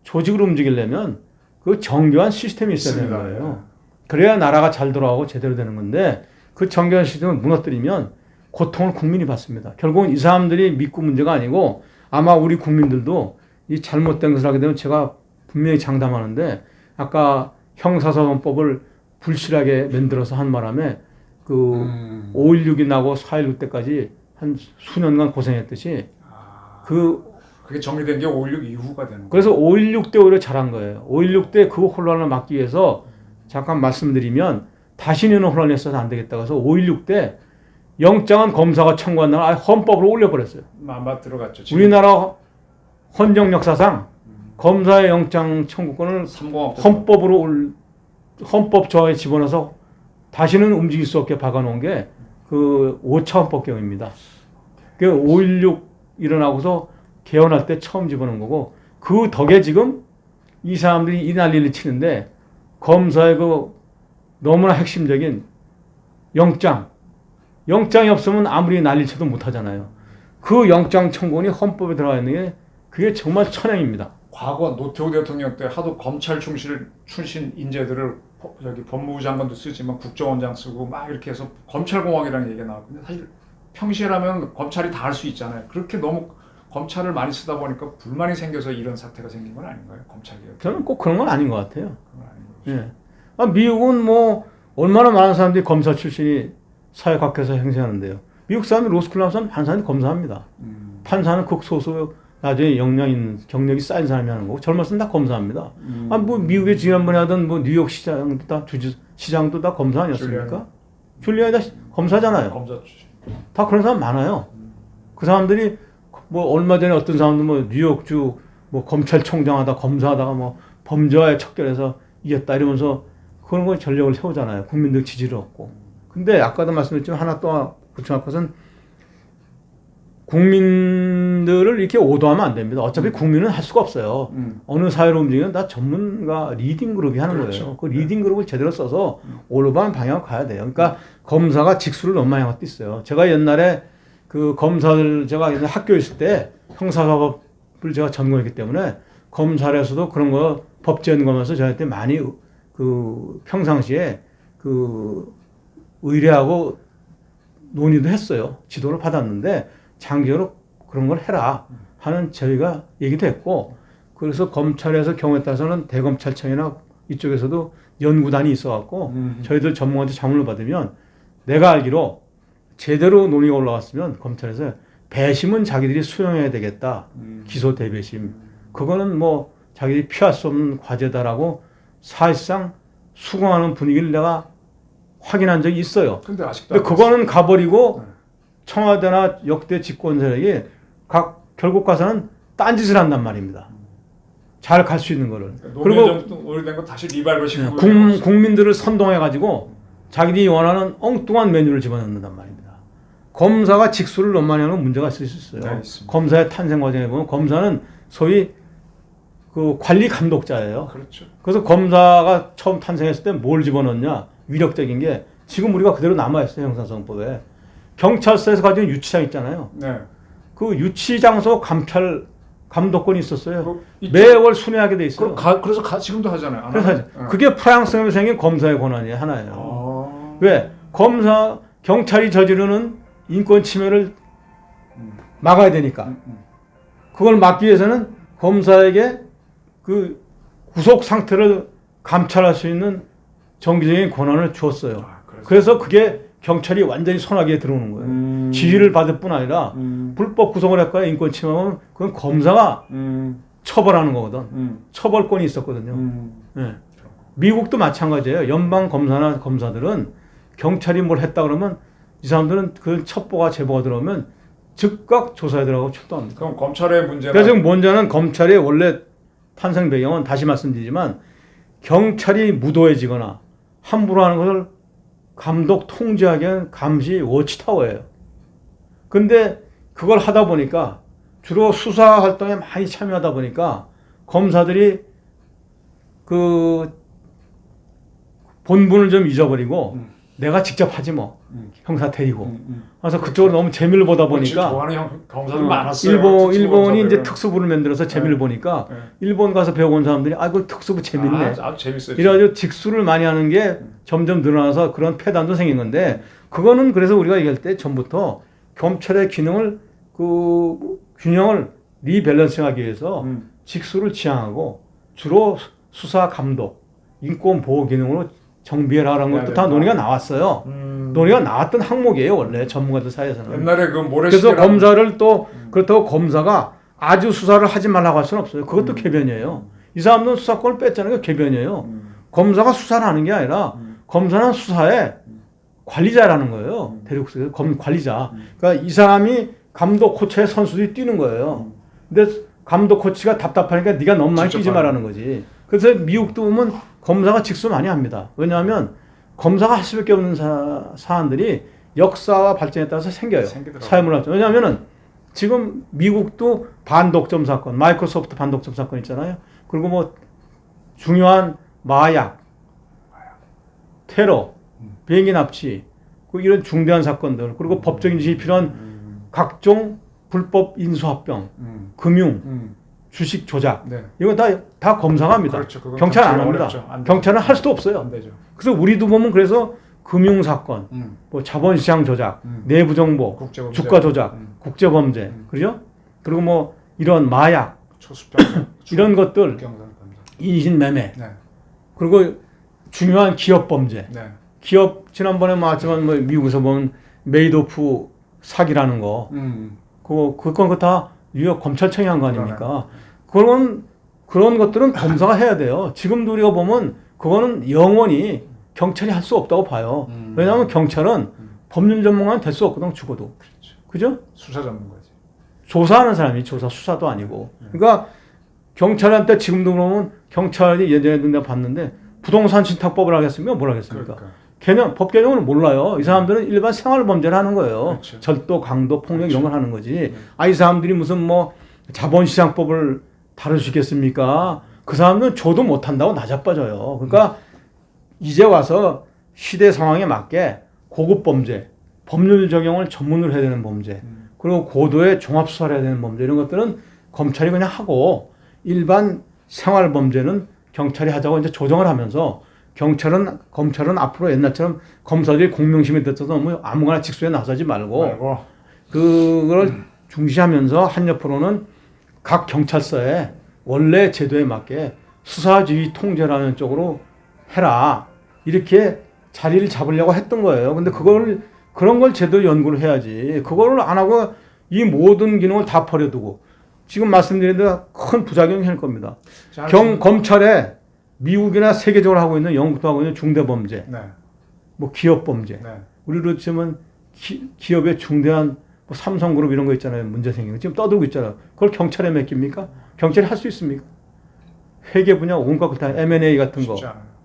조직을 움직이려면 그 정교한 시스템이 있어야 되는 거예요. 그래야 나라가 잘 돌아가고 제대로 되는 건데 그 정교한 시스템을 무너뜨리면 고통을 국민이 받습니다. 결국은 이 사람들이 믿고 문제가 아니고 아마 우리 국민들도 이 잘못된 것을 하게 되면 제가 분명히 장담하는데 아까 형사소송법을 불실하게 만들어서 한 바람에 그 5.16이 나고 4.19 때까지 한 수년간 고생했듯이 그게 정리된 게 5.16 이후가 되는 거예요. 그래서 5.16 때 오히려 잘한 거예요. 5.16 때 그 혼란을 막기 위해서 잠깐 말씀드리면 다시는 혼란이 있어서 안 되겠다. 그래서 5.16 때 영장은 검사가 청구한 날 헌법으로 올려버렸어요. 아마 들어갔죠. 지금. 우리나라 헌정 역사상 검사의 영장 청구권을 헌법 조항에 집어넣어서 다시는 움직일 수 없게 박아놓은 게 그 5차 헌법개혁입니다. 그 5.16 일어나고서 개헌할 때 처음 집어넣은 거고 그 덕에 지금 이 사람들이 이 난리를 치는데 검사의 그 너무나 핵심적인 영장이 없으면 아무리 난리 쳐도 못하잖아요. 그 영장 청구권이 헌법에 들어가 있는 게 그게 정말 천행입니다. 과거 노태우 대통령 때 하도 검찰 출신 인재들을 법무부 장관도 쓰지만 국정원장 쓰고 막 이렇게 해서 검찰공화국이라는 얘기가 나왔거든요. 사실 평시라면 검찰이 다 할 수 있잖아요. 그렇게 너무 검찰을 많이 쓰다 보니까 불만이 생겨서 이런 사태가 생긴 건 아닌가요? 검찰개혁. 저는 꼭 그런 건 아닌 것 같아요. 예. 미국은 뭐 얼마나 많은 사람들이 검사 출신이 사회학회에서 행세하는데요. 미국 사람이 로스쿨 나온 사람 판사는 검사합니다. 판사는 극소수 나중에 경력이 쌓인 사람이 하는 거고 젊었으면 다 검사합니다. 뭐 미국에 지난번에 하던 뭐 뉴욕 시장도 다 검사 아니었습니까? 줄리안이 다 검사잖아요. 검사 출신. 다 그런 사람 많아요. 그 사람들이 뭐 얼마 전에 어떤 사람도 뭐 뉴욕주 뭐 검찰총장 하다 검사하다가 뭐 범죄와의 척결해서 이겼다 이러면서 그런 거 전력을 세우잖아요. 국민들 지지를 얻고. 근데 아까도 말씀드렸지만 하나 또 보충할 것은 국민들을 이렇게 오도하면 안 됩니다. 어차피 국민은 할 수가 없어요. 어느 사회로 움직이면 다 전문가 리딩 그룹이 하는 거예요. 그 리딩 그룹을 제대로 써서 올바른 방향으로 가야 돼요. 그러니까 검사가 직수를 너무 많이 한 것도 있어요. 제가 옛날에 그 검사들 제가 옛날에 학교에 있을 때 형사사법을 제가 전공했기 때문에 검찰에서도 그런 거 법제연구하면서 저한테 많이 그 평상시에 그 의뢰하고 논의도 했어요. 지도를 받았는데 장기적으로 그런 걸 해라 하는 저희가 얘기도 했고, 그래서 검찰에서 경우에 따라서는 대검찰청이나 이쪽에서도 연구단이 있어갖고 저희들 전문가한테 자문을 받으면 내가 알기로 제대로 논의가 올라왔으면 검찰에서 배심은 자기들이 수용해야 되겠다. 기소 대배심. 그거는 뭐 자기들이 피할 수 없는 과제다라고 사실상 수긍하는 분위기를 내가 확인한 적이 있어요. 근데 아직도 근데 그거는 가버리고 네. 청와대나 역대 집권 세력이 결국 가서는 딴짓을 한단 말입니다. 잘 갈 수 있는 거를. 노무현 오래된 거 다시 리발버시키고 국민들을 선동해가지고 자기들이 원하는 엉뚱한 메뉴를 집어넣는단 말입니다. 검사가 직수를 너무 많이 하는 문제가 있을 수 있어요. 네, 있습니다. 검사의 탄생 과정에 보면 검사는 소위 그 관리 감독자예요. 그렇죠. 그래서 검사가 처음 탄생했을 때 뭘 집어넣냐? 위력적인 게 지금 우리가 그대로 남아있어요. 형사소송법에. 경찰서에서 가지고 유치장 있잖아요. 네. 그 유치장소 감찰 감독권이 있었어요. 그 매월 순회하게 돼 있어요. 그래서 지금도 하잖아요. 안 그래서 하나요? 그게 프랑스에서 생긴 검사의 권한이 하나예요. 아. 왜? 경찰이 저지르는 인권 침해를 막아야 되니까. 그걸 막기 위해서는 검사에게 그 구속 상태를 감찰할 수 있는 정기적인 권한을 주었어요. 그래서 그게 경찰이 완전히 손아귀에 들어오는 거예요. 지휘를 받을 뿐 아니라 불법 구속을 했거나 인권 침해하면 그건 검사가 처벌하는 거거든. 처벌권이 있었거든요. 네. 미국도 마찬가지예요. 연방 검사나 검사들은 경찰이 뭘 했다 그러면 이 사람들은 그 첩보가 제보가 들어오면 즉각 조사에 들어가고 출동합니다. 그럼 검찰의 문제는 그래서 문제는 검찰의 원래 탄생 배경은 다시 말씀드리지만 경찰이 무도해지거나 함부로 하는 것을 감독 통제하기 위한 감시 워치타워예요. 근데 그걸 하다 보니까 주로 수사 활동에 많이 참여하다 보니까 검사들이 그 본분을 좀 잊어버리고 내가 직접 하지 뭐 형사 데리고 그래서 그쪽으로 너무 재미를 보다 보니까 좋아하는 검사들 많았어요. 일본이 이제 특수부를 만들어서 재미를 보니까 네. 일본 가서 배워온 사람들이 그 특수부 재밌네. 아주 재밌어요. 이래가지고 직수를 많이 하는 게 점점 늘어나서 그런 폐단도 생긴 건데 그거는 그래서 우리가 얘기할 때 전부터 검찰의 기능을 그 균형을 리밸런싱하기 위해서 직수를 지향하고 주로 수사 감독, 인권 보호 기능으로 정비해라라는 것도 다 논의가 나왔어요. 논의가 나왔던 항목이에요 원래 전문가들 사이에서는. 옛날에 그 그래서 검사를 또 그렇다고 검사가 아주 수사를 하지 말라고 할 수는 없어요. 그것도 궤변이에요. 이 사람들은 수사권을 뺐잖아요. 그 궤변이에요. 검사가 수사를 하는 게 아니라 검사는 수사의 관리자라는 거예요. 대륙에서 관리자. 그러니까 이 사람이 감독 코치의 선수들이 뛰는 거예요. 근데 감독 코치가 답답하니까 네가 너무 많이 뛰지 말라는 거지. 그래서 미국도 보면 검사가 직수 많이 합니다. 왜냐하면 검사가 할 수밖에 없는 사안들이 역사와 발전에 따라서 생겨요. 사회문화적. 왜냐하면은 지금 미국도 반독점 사건, 마이크로소프트 반독점 사건 있잖아요. 그리고 뭐 중요한 마약, 테러, 비행기 납치, 이런 중대한 사건들, 그리고 법적인 지식이 필요한 각종 불법 인수합병, 금융, 주식 조작, 네. 이건 다 검사가 합니다. 그렇죠. 경찰 안 합니다. 경찰은 할 수도 없어요. 안 되죠. 그래서 우리도 보면 그래서 금융 사건, 뭐 자본시장 조작, 내부 정보, 국제범죄. 주가 조작, 국제범죄, 그죠? 그리고 뭐 이런 마약, 초수병, 이런 것들, 인신매매, 네. 그리고 중요한 기업 범죄. 네. 기업 지난번에 말했지만 뭐 미국에서 보면 메이도프 사기라는 거, 그건 다 뉴욕 검찰청이 한 거 아닙니까? 그런 것들은 검사가 해야 돼요. 지금도 우리가 보면 그거는 영원히 경찰이 할 수 없다고 봐요. 왜냐하면 경찰은 법률 전문가는 될 수 없거든, 죽어도. 그죠? 수사 전문가지. 조사하는 사람이 수사도 아니고. 그러니까 경찰한테 지금도 그러면 경찰이 예전에도 내가 봤는데 부동산 신탁법을 하겠습니까? 뭘 하겠습니까? 법 개념을 몰라요. 이 사람들은 일반 생활 범죄를 하는 거예요. 그렇죠. 절도, 강도, 폭력 이런 걸 하는 거지. 이 사람들이 무슨 뭐 자본시장법을 다룰 수 있겠습니까? 그 사람들은 줘도 못한다고 나자빠져요. 그러니까 이제 와서 시대 상황에 맞게 고급 범죄, 법률 적용을 전문으로 해야 되는 범죄, 그리고 고도의 종합 수사를 해야 되는 범죄, 이런 것들은 검찰이 그냥 하고 일반 생활 범죄는 경찰이 하자고 이제 조정을 하면서 검찰은 앞으로 옛날처럼 검사들이 공명심에 들어서 너무 아무거나 직수에 나서지 말고 그걸 중시하면서 한 옆으로는 각 경찰서에 원래 제도에 맞게 수사지휘 통제라는 쪽으로 해라, 이렇게 자리를 잡으려고 했던 거예요. 근데 그런 걸 제대로 연구를 해야지. 그거를 안 하고 이 모든 기능을 다 버려두고 지금 말씀드린 대로 큰 부작용이 할 겁니다. 검찰에 미국이나 세계적으로 하고 있는, 영국도 하고 있는 중대범죄, 네. 뭐 기업범죄, 네. 우리로 치면 기업의 중대한 뭐 삼성그룹 이런 거 있잖아요. 문제 생기는 거 지금 떠들고 있잖아요. 그걸 경찰에 맡깁니까? 경찰이 할 수 있습니까? 회계 분야 온갖 다 M&A 같은 거,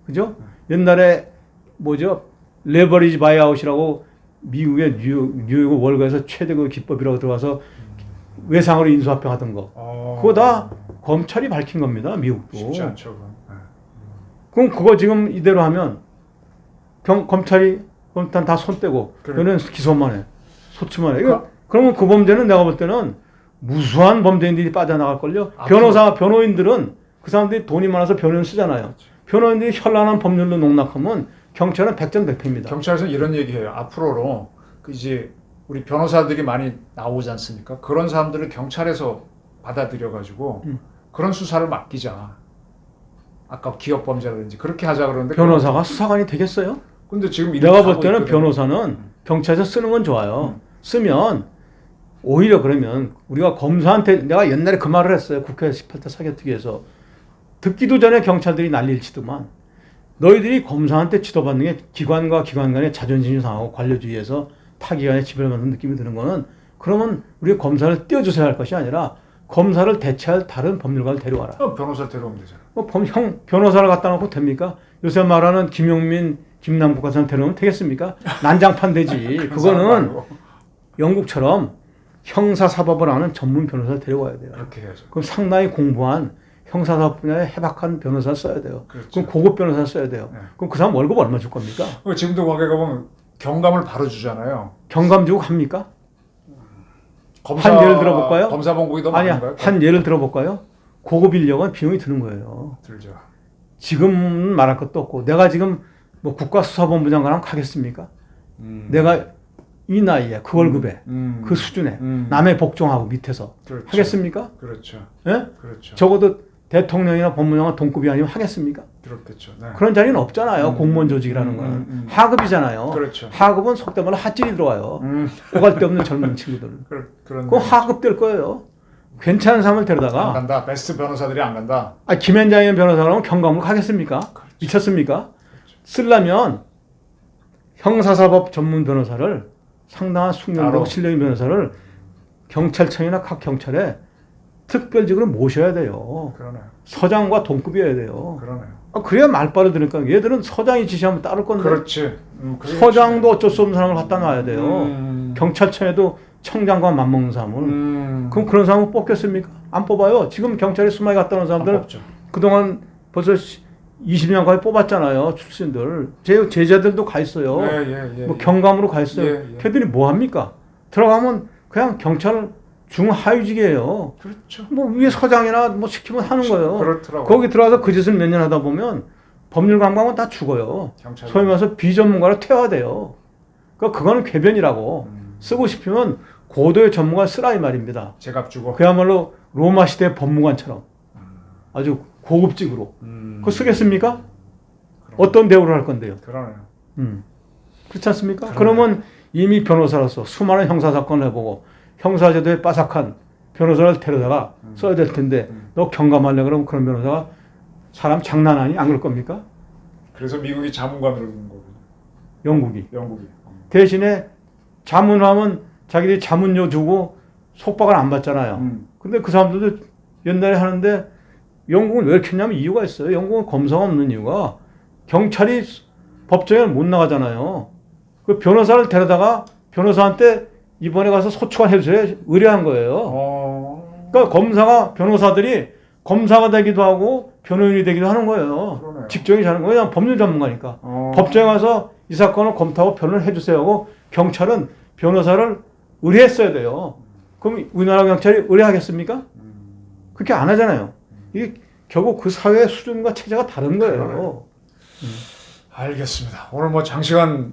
그죠? 옛날에 뭐죠? 레버리지 바이아웃이라고 미국의 뉴욕 월가에서 최대 그 기법이라고 들어가서 외상으로 인수합병하던 거, 그거 다 검찰이 밝힌 겁니다. 미국도. 쉽지 않죠. 그럼 그거 지금 이대로 하면 검찰이 일단 다 손 떼고 너는 기소만 해, 소치만 해. 그러면 그 범죄는 내가 볼 때는 무수한 범죄인들이 빠져나갈걸요. 변호인들은 그 사람들이 돈이 많아서 변호인 쓰잖아요. 변호인들이 현란한 법률로 농락하면 경찰은 백전백패입니다. 경찰에서 이런 얘기해요. 앞으로는 이제 우리 변호사들이 많이 나오지 않습니까? 그런 사람들을 경찰에서 받아들여가지고 그런 수사를 맡기자. 아까 기업 범죄라든지 그렇게 하자 그러는데 변호사가 수사관이 되겠어요? 근데 지금 내가 볼 때는 변호사는 경찰에서 쓰는 건 좋아요. 쓰면 오히려 그러면 우리가 검사한테, 내가 옛날에 그 말을 했어요. 국회 18대 사개특위에서. 듣기도 전에 경찰들이 난리를 치더만, 너희들이 검사한테 지도받는 게 기관과 기관 간의 자존심이 상하고 관료주의에서 타기관의 지배받는 느낌이 드는 거는, 그러면 우리 검사를 띄워주셔야 할 것이 아니라 검사를 대체할 다른 법률가를 데려와라. 변호사를 데려오면 되잖아. 변호사를 갖다 놓고 됩니까? 요새 말하는 김용민, 김남국 같은 사람 데려오면 되겠습니까? 난장판 되지. 그거는 영국처럼 형사사법을 아는 전문 변호사를 데려와야 돼요. 그렇게 해야죠. 그럼 상당히 공부한 형사사법 분야에 해박한 변호사를 써야 돼요. 그렇죠. 그럼 고급 변호사를 써야 돼요. 네. 그럼 그 사람 월급 얼마 줄 겁니까? 지금도 거기 가보면 경감을 바로 주잖아요. 경감 주고 합니까? 검사, 한 예를 들어볼까요? 검사 봉급이 더 많은가요? 한 예를 들어볼까요? 고급 인력은 비용이 드는 거예요. 들죠. 지금 말할 것도 없고, 내가 지금 뭐 국가수사본부 장관하면 가겠습니까? 내가 이 나이에 그 월급에 그 수준에 남의 복종하고 밑에서 그렇죠. 하겠습니까? 그렇죠. 예? 그렇죠. 적어도 대통령이나 법무장관 동급이 아니면 하겠습니까? 그렇겠죠. 네. 그런 자리는 없잖아요. 공무원 조직이라는 거는 하급이잖아요. 그렇죠. 하급은 속된 말로 핫질이 들어와요. 오갈 데 없는 젊은 친구들은. 그거 하급 될 거예요. 괜찮은 사람을 안 데려다가, 간다. 베스트 변호사들이 안 간다. 김현장의 변호사라면 경감으로 가겠습니까? 그렇죠. 미쳤습니까? 그렇죠. 쓰려면 형사사법 전문 변호사를, 상당한 숙련되고 실력인 변호사를 경찰청이나 각 경찰에 특별직으로 모셔야 돼요. 그러네요. 서장과 동급이어야 돼요. 그러네요. 그래야 말빨을 들으니까, 얘들은 서장이 지시하면 따를 건데. 그렇지. 서장도 어쩔 수 없는 사람을 갖다 놔야 돼요. 경찰청에도 청장과 맞먹는 사람을. 그럼 그런 사람을 뽑겠습니까? 안 뽑아요. 지금 경찰에 수마에 갖다 놓은 사람들은 그동안 벌써 20년 가까이 뽑았잖아요. 출신들. 제자들도 가 있어요. 뭐 경감으로 가 있어요. 걔들이 뭐 합니까? 들어가면 그냥 경찰 중하위직이에요. 그렇죠. 뭐 위에 서장이나 뭐 시키면 하는 거예요. 그렇더라고요. 거기 들어가서 그 짓을 몇 년 하다 보면 법률 감각은 다 죽어요. 소위 말해서 비전문가로 퇴화돼요. 그러니까 그거는 궤변이라고. 쓰고 싶으면 고도의 전문가를 쓰라 이 말입니다. 제값 주고. 그야말로 로마 시대 법무관처럼 아주 고급직으로. 그거 쓰겠습니까? 어떤 대우를 할 건데요? 그러네요. 그렇지 않습니까? 그러면 이미 변호사로서 수많은 형사사건을 해보고 형사제도에 빠삭한 변호사를 데려다가 써야 될 텐데, 너 경감하려고 그러면 그런 변호사가 사람 장난 아니? 안 그럴 겁니까? 그래서 미국이 자문관으로 두는 거고. 영국이. 대신에 자문하면 자기들이 자문료 주고 속박을 안 받잖아요. 근데 그 사람들도 옛날에 하는데, 영국은 왜 이렇게 했냐면 이유가 있어요. 영국은 검사가 없는 이유가, 경찰이 법정에 못 나가잖아요. 그 변호사를 데려다가 변호사한테 이번에 가서 소추관 해주세요 의뢰한 거예요. 그러니까 변호사들이 검사가 되기도 하고 변호인이 되기도 하는 거예요. 그러네요. 직종이 자는 거예요. 법률 전문가니까. 법정에 가서 이 사건을 검토하고 변론을 해주세요 하고 경찰은 변호사를 의뢰했어야 돼요. 그럼 우리나라 경찰이 의뢰하겠습니까? 그렇게 안 하잖아요. 이게 결국 그 사회의 수준과 체제가 다른 거예요. 알겠습니다. 오늘 뭐 장시간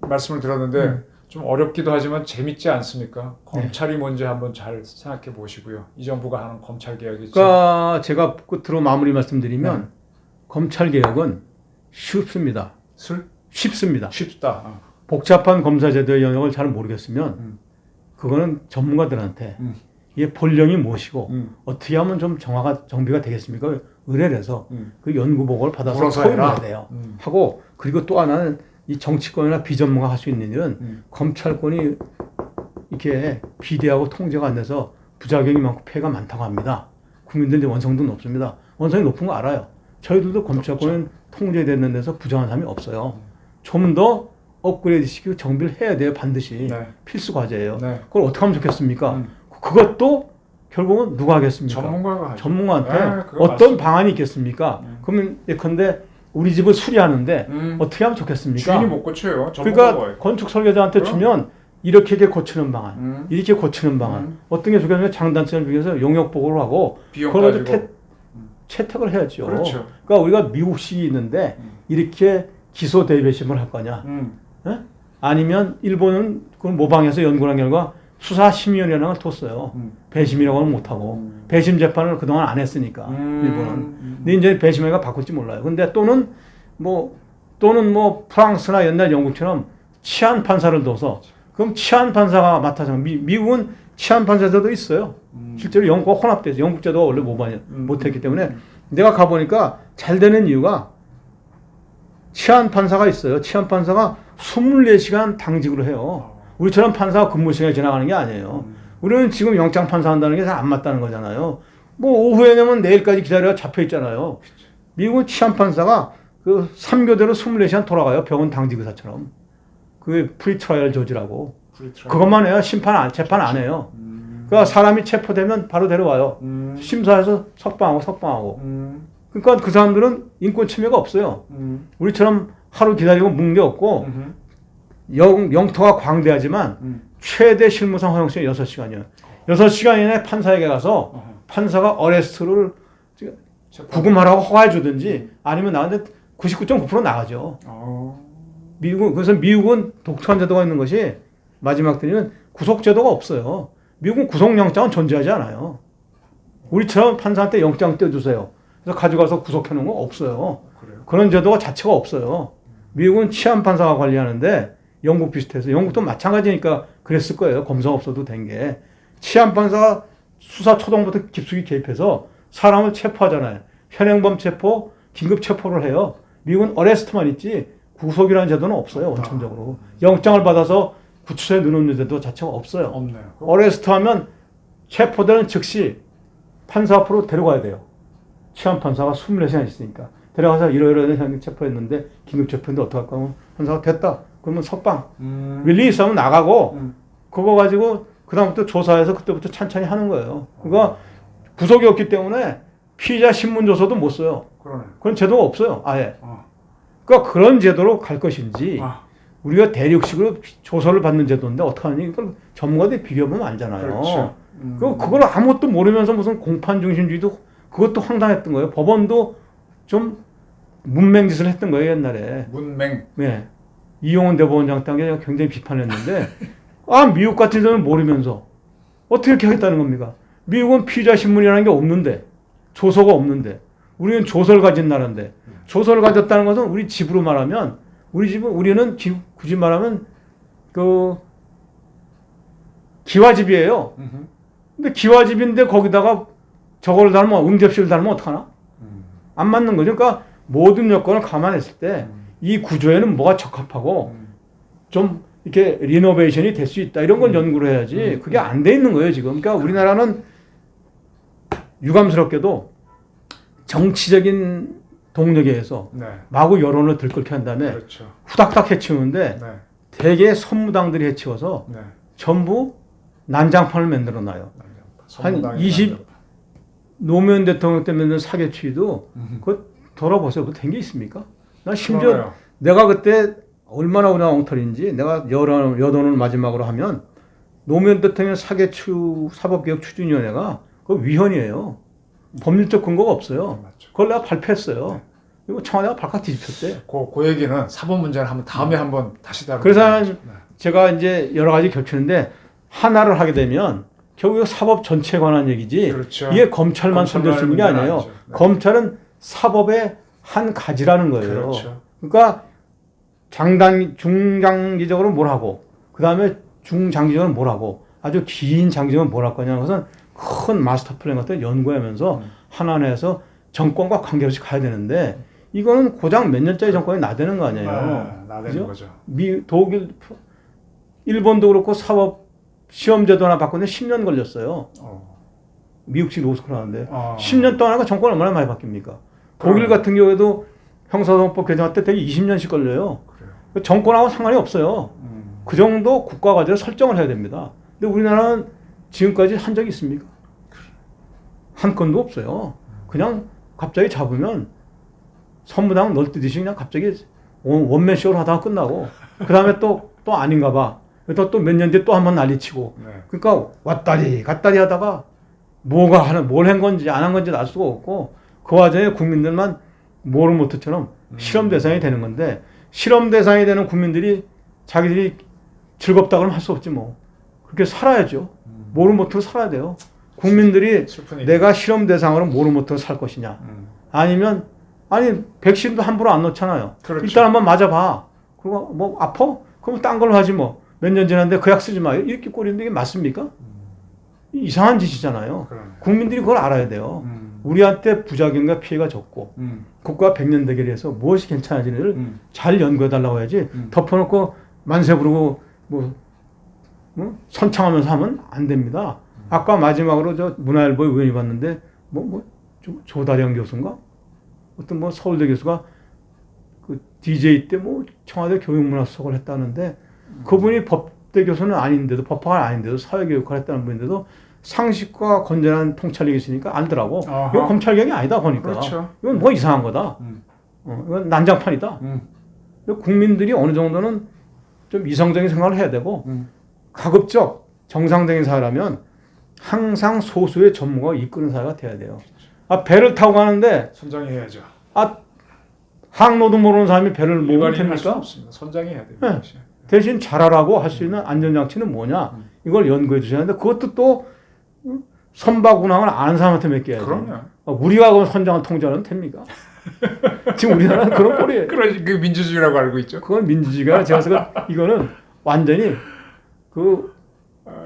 말씀을 들었는데 좀 어렵기도 하지만 재밌지 않습니까? 검찰이 뭔지 한번 잘 생각해 보시고요. 이 정부가 하는 검찰 개혁이 그러니까 제가 끝으로 마무리 말씀드리면 검찰 개혁은 쉽습니다. 쉽습니다. 쉽다. 복잡한 검사제도의 영역을 잘 모르겠으면 그거는 전문가들한테 이게 본령이 무엇이고 어떻게 하면 좀 정비가 되겠습니까? 의뢰를 해서 그 연구 보고를 받아서 토의해야 돼요. 하고 그리고 또 하나는 이 정치권이나 비전문가 할 수 있는 일은 검찰권이 이렇게 비대하고 통제가 안 돼서 부작용이 많고 폐해가 많다고 합니다. 국민들의 원성도 높습니다. 원성이 높은 거 알아요. 저희들도 검찰권은 통제되는 데서 부정한 사람이 없어요. 좀 더 업그레이드 시키고 정비를 해야 돼요. 반드시. 네. 필수 과제예요. 네. 그걸 어떻게 하면 좋겠습니까? 그것도 결국은 누가 하겠습니까? 전문가가 하죠. 전문가한테 네, 어떤 맞습니다. 방안이 있겠습니까? 그러면 예컨대 우리 집을 수리하는데 어떻게 하면 좋겠습니까? 주인이 못 고쳐요. 그러니까 건축 설계자한테 주면 이렇게 고치는 방안, 이렇게 고치는 방안, 어떤 게 좋겠냐면 장단점을 비교해서 용역 보고를 하고 비용 그걸 따지고. 가지고 채택을 해야죠. 그렇죠. 그러니까 우리가 미국식이 있는데 이렇게 기소 대배심을 할 거냐? 예? 아니면 일본은 그걸 모방해서 연구한 를 결과 수사심의위원회를 뒀어요. 배심이라고는 못하고 배심 재판을 그동안 안 했으니까 일본은. 근데 이제 배심회가 바꿀지 몰라요. 근데 또는 뭐 프랑스나 옛날 영국처럼 치안 판사를 둬서 그럼 치안 판사가 맡아서 미국은 치안 판사제도 있어요. 실제로 영국과 혼합돼서 영국 제도가 원래 못했기 때문에 내가 가보니까 잘 되는 이유가 치안 판사가 있어요. 치안 판사가 24시간 당직으로 해요. 우리처럼 판사가 근무 시간에 지나가는 게 아니에요. 우리는 지금 영장 판사한다는 게 잘 안 맞다는 거잖아요. 뭐 오후에 내면 내일까지 기다려 잡혀 있잖아요. 미국 치안 판사가 그 3교대로 24시간 돌아가요. 병원 당직 의사처럼. 그게 프리트라이얼 조지라고. 그것만 해요. 재판 안 해요. 그러니까 사람이 체포되면 바로 데려와요. 심사해서 석방하고. 그러니까 그 사람들은 인권 침해가 없어요. 우리처럼 하루 기다리고 묵는 게 없고 영토가 광대하지만 최대 실무상 허용시간이 6시간이에요. 6시간 이내에 판사에게 가서 판사가 어레스트를 구금하라고 허가해 주든지 아니면 나한테 99.9% 나가죠. 그래서 미국은 독특한 제도가 있는 것이 마지막 때는 구속제도가 없어요. 미국은 구속영장은 존재하지 않아요. 우리처럼 판사한테 영장 떼주세요. 그래서 가져가서 구속해 놓은 거 없어요. 그래요? 그런 제도가 자체가 없어요. 미국은 치안 판사가 관리하는데 영국 비슷해서 영국도 마찬가지니까 그랬을 거예요. 검사가 없어도 된 게. 치안 판사가 수사 초동부터 깊숙이 개입해서 사람을 체포하잖아요. 현행범 체포, 긴급 체포를 해요. 미국은 어레스트만 있지 구속이라는 제도는 없어요. 원천적으로. 영장을 받아서 구치소에 넣는 제도 자체가 없어요. 없네요. 어레스트하면 체포되는 즉시 판사 앞으로 데려가야 돼요. 치안 판사가 24시간 있으니까. 데려가서 이러이러한 형 체포했는데 긴급 체포인데 어떡할 거면 판사가 됐다. 그러면 석방. 릴리스 하면 나가고 그거 가지고 그다음부터 조사해서 그때부터 찬찬히 하는 거예요. 그러니까 구속이 없기 때문에 피의자 신문 조서도 못 써요. 그러네. 그런 제도가 없어요. 아예. 그러니까 그런 제도로 갈 것인지 우리가 대륙식으로 조서를 받는 제도인데 어떡하니? 이걸 전문가들이 비교하면 알잖아요. 그렇죠. 그걸 아무것도 모르면서 무슨 공판 중심주의도 그것도 황당했던 거예요. 법원도 좀 문맹짓을 했던 거예요, 옛날에. 문맹. 네. 이용훈 대법원장 때가 굉장히 비판했는데 미국 같은 데는 모르면서 어떻게 이렇게 하겠다는 겁니까? 미국은 피의자 신문이라는 게 없는데 조서가 없는데 우리는 조서를 가진 나라인데 조서를 가졌다는 것은 우리 집으로 말하면 우리는 굳이 말하면 그 기와집이에요. 근데 기와집인데 거기다가 저걸 달면 응접실을 달면 어떡하나? 안 맞는 거죠. 그러니까 모든 여건을 감안했을 때 이 구조에는 뭐가 적합하고 좀 이렇게 리노베이션이 될 수 있다. 이런 건 연구를 해야지. 그게 안 돼 있는 거예요, 지금. 그러니까 우리나라는 유감스럽게도 정치적인 동력에 의해서 마구 여론을 들끓게 한 다음에 그렇죠. 후닥닥 해치우는데 대개 선무당들이 해치워서 전부 난장판을 만들어 놔요. 한 20 노무현 대통령 때 만든 사개추위도 그거 돌아보세요. 그거 된 게 있습니까? 나 심지어 그러네요. 내가 그때 얼마나 우리가 엉터리인지 내가 여론을 마지막으로 하면 노무현 대통령 사법개혁 추진위원회가 그 위헌이에요. 법률적 근거가 없어요. 맞죠. 그걸 내가 발표했어요. 이거 청와대가 발칵 뒤집혔대. 그 얘기는 사법 문제는 한번 다음에 한번 다시 다루는 그래서 거죠. 제가 이제 여러 가지 겹치는데 하나를 하게 되면 결국 사법 전체에 관한 얘기지. 그렇죠. 이게 검찰만 손댈 수 있는 게 아니에요. 아니죠. 네. 검찰은 사법의 한 가지라는 거예요. 그렇죠. 그러니까 중장기적으로 뭘 하고 그 다음에 중장기적으로 뭘 하고 아주 긴 장기적으로 뭘 할 거냐는 것은 큰 마스터 플랜 같은 걸 연구하면서 하나하나 해서 정권과 관계없이 가야 되는데 이거는 고작 몇 년짜리 정권이 나대는 거 아니에요. 나대는 그죠? 거죠. 독일, 일본도 그렇고 사법 시험제도 하나 바꾸는데 10년 걸렸어요. 미국식 로스쿨 하는데 10년 동안 하니까 정권 얼마나 많이 바뀝니까? 독일 같은 경우에도 형사소송법 개정할 때 되게 20년씩 걸려요. 그래요. 정권하고 상관이 없어요. 그 정도 국가 과제를 설정을 해야 됩니다. 근데 우리나라는 지금까지 한 적이 있습니까? 한 건도 없어요. 그냥 갑자기 잡으면 선무당 널뛰듯이 그냥 갑자기 원맨쇼를 하다가 끝나고 그 다음에 또 아닌가 봐. 또 몇 년 뒤에 또 한 번 난리치고. 네. 그러니까 왔다리 갔다리 하다가 뭘 한 건지 안 한 건지 알 수가 없고 그 와중에 국민들만 모르모트처럼 실험 대상이 되는 건데 실험 대상이 되는 국민들이 자기들이 즐겁다 그러면 할 수 없지 뭐. 그렇게 살아야죠. 모르모트로 살아야 돼요. 국민들이 내가 실험 대상으로 모르모트로 살 것이냐. 아니면 백신도 함부로 안 넣잖아요. 그렇죠. 일단 한번 맞아봐. 그리고 뭐 아파? 그럼 딴 걸로 하지 뭐. 몇 년 지났는데 그 약 쓰지 마. 이렇게 꼴인데 이게 맞습니까? 이상한 짓이잖아요. 그러네. 국민들이 그걸 알아야 돼요. 우리한테 부작용과 피해가 적고 국가 백년 대결에서 무엇이 괜찮아지는지를 잘 연구해달라고 해야지 덮어놓고 만세 부르고 뭐 선창하면서 하면 안 됩니다. 아까 마지막으로 저 문화일보에 우연히 봤는데 조다령 교수인가? 어떤 뭐 서울대 교수가 그 DJ 때 뭐 청와대 교육문화수석을 했다는데 그분이 법대 교수는 아닌데도 법학은 아닌데도 사회교육을 했다는 분인데도 상식과 건전한 통찰력이 있으니까 알더라고. 이건 검찰개혁이 아니다 보니까. 그렇죠. 이건 뭐 이상한 거다. 이건 난장판이다. 국민들이 어느 정도는 좀 이성적인 생각을 해야 되고 가급적 정상적인 사회라면 항상 소수의 전문가가 이끄는 사회가 돼야 돼요. 배를 타고 가는데 선장해야죠. 항로도 모르는 사람이 배를 모으면 일반인은 할수 됩니까? 없습니다. 선장해야 돼요. 네. 대신 잘하라고 할 수 있는 안전장치는 뭐냐? 이걸 연구해 주셔야 하는데 그것도 또 선박운항을 아는 사람한테 맡겨야 돼요. 그럼요. 우리가 그 선장을 통제하면 됩니까? 지금 우리나라는 그런 꼴이에요. 그 민주주의라고 알고 있죠. 그건 민주주의가 제가 이거는 완전히 그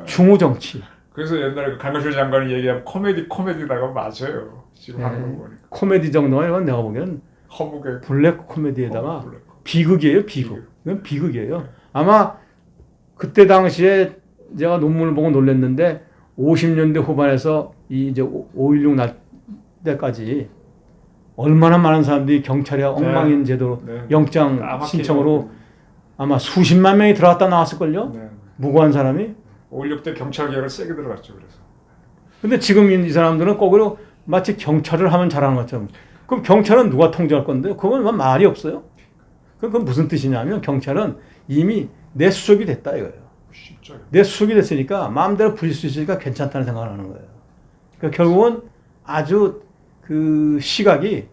중후 정치. 그래서 옛날에 그 강효실 장관이 얘기한 코미디다가 맞아요. 지금 하는 거 보니까. 코미디 정도가 아니라 내가 보기엔 허무게 블랙 코미디에다가 블랙. 비극이에요, 비극. 이건 비극이에요. 아마 그때 당시에 제가 논문을 보고 놀랐는데 50년대 후반에서 이제 5.16 날 때까지 얼마나 많은 사람들이 경찰이 엉망인 제도로 영장 신청으로 아마 수십만 명이 들어갔다 나왔을걸요? 무고한 사람이. 5.16 때 경찰 개혁을 세게 들어갔죠. 그래서. 근데 지금 이 사람들은 거꾸로 마치 경찰을 하면 잘하는 것처럼. 그럼 경찰은 누가 통제할 건데? 그건 말이 없어요. 그건 무슨 뜻이냐면 경찰은 이미 내 수속이 됐다 이거예요. 진짜요? 내 수속이 됐으니까 마음대로 부릴 수 있으니까 괜찮다는 생각을 하는 거예요. 그러니까 결국은 아주 그 시각이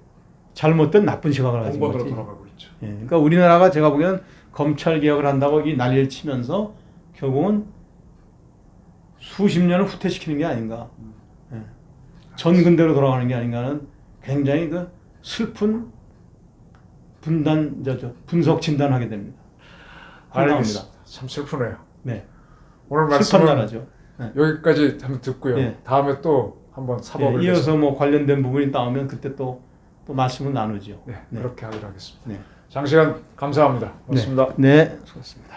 잘못된 나쁜 시각을 가지고 공범으로 있지. 돌아가고 있죠. 예, 그러니까 우리나라가 제가 보기엔 검찰 개혁을 한다고 이 난리를 치면서 결국은 수십 년을 후퇴시키는 게 아닌가. 예. 전근대로 돌아가는 게 아닌가는 굉장히 그 슬픈 분석 진단하게 됩니다. 알겠습니다. 참 슬프네요. 네. 오늘 슬픈 말씀은 나라죠. 네. 여기까지 한번 듣고요. 네. 다음에 또 한번 사법을 이어서 뭐 관련된 부분이 나오면 그때 또 말씀을 나누죠. 네, 네. 그렇게 하기로 하겠습니다. 네. 장시간 감사합니다. 고맙습니다. 네, 수고하셨습니다.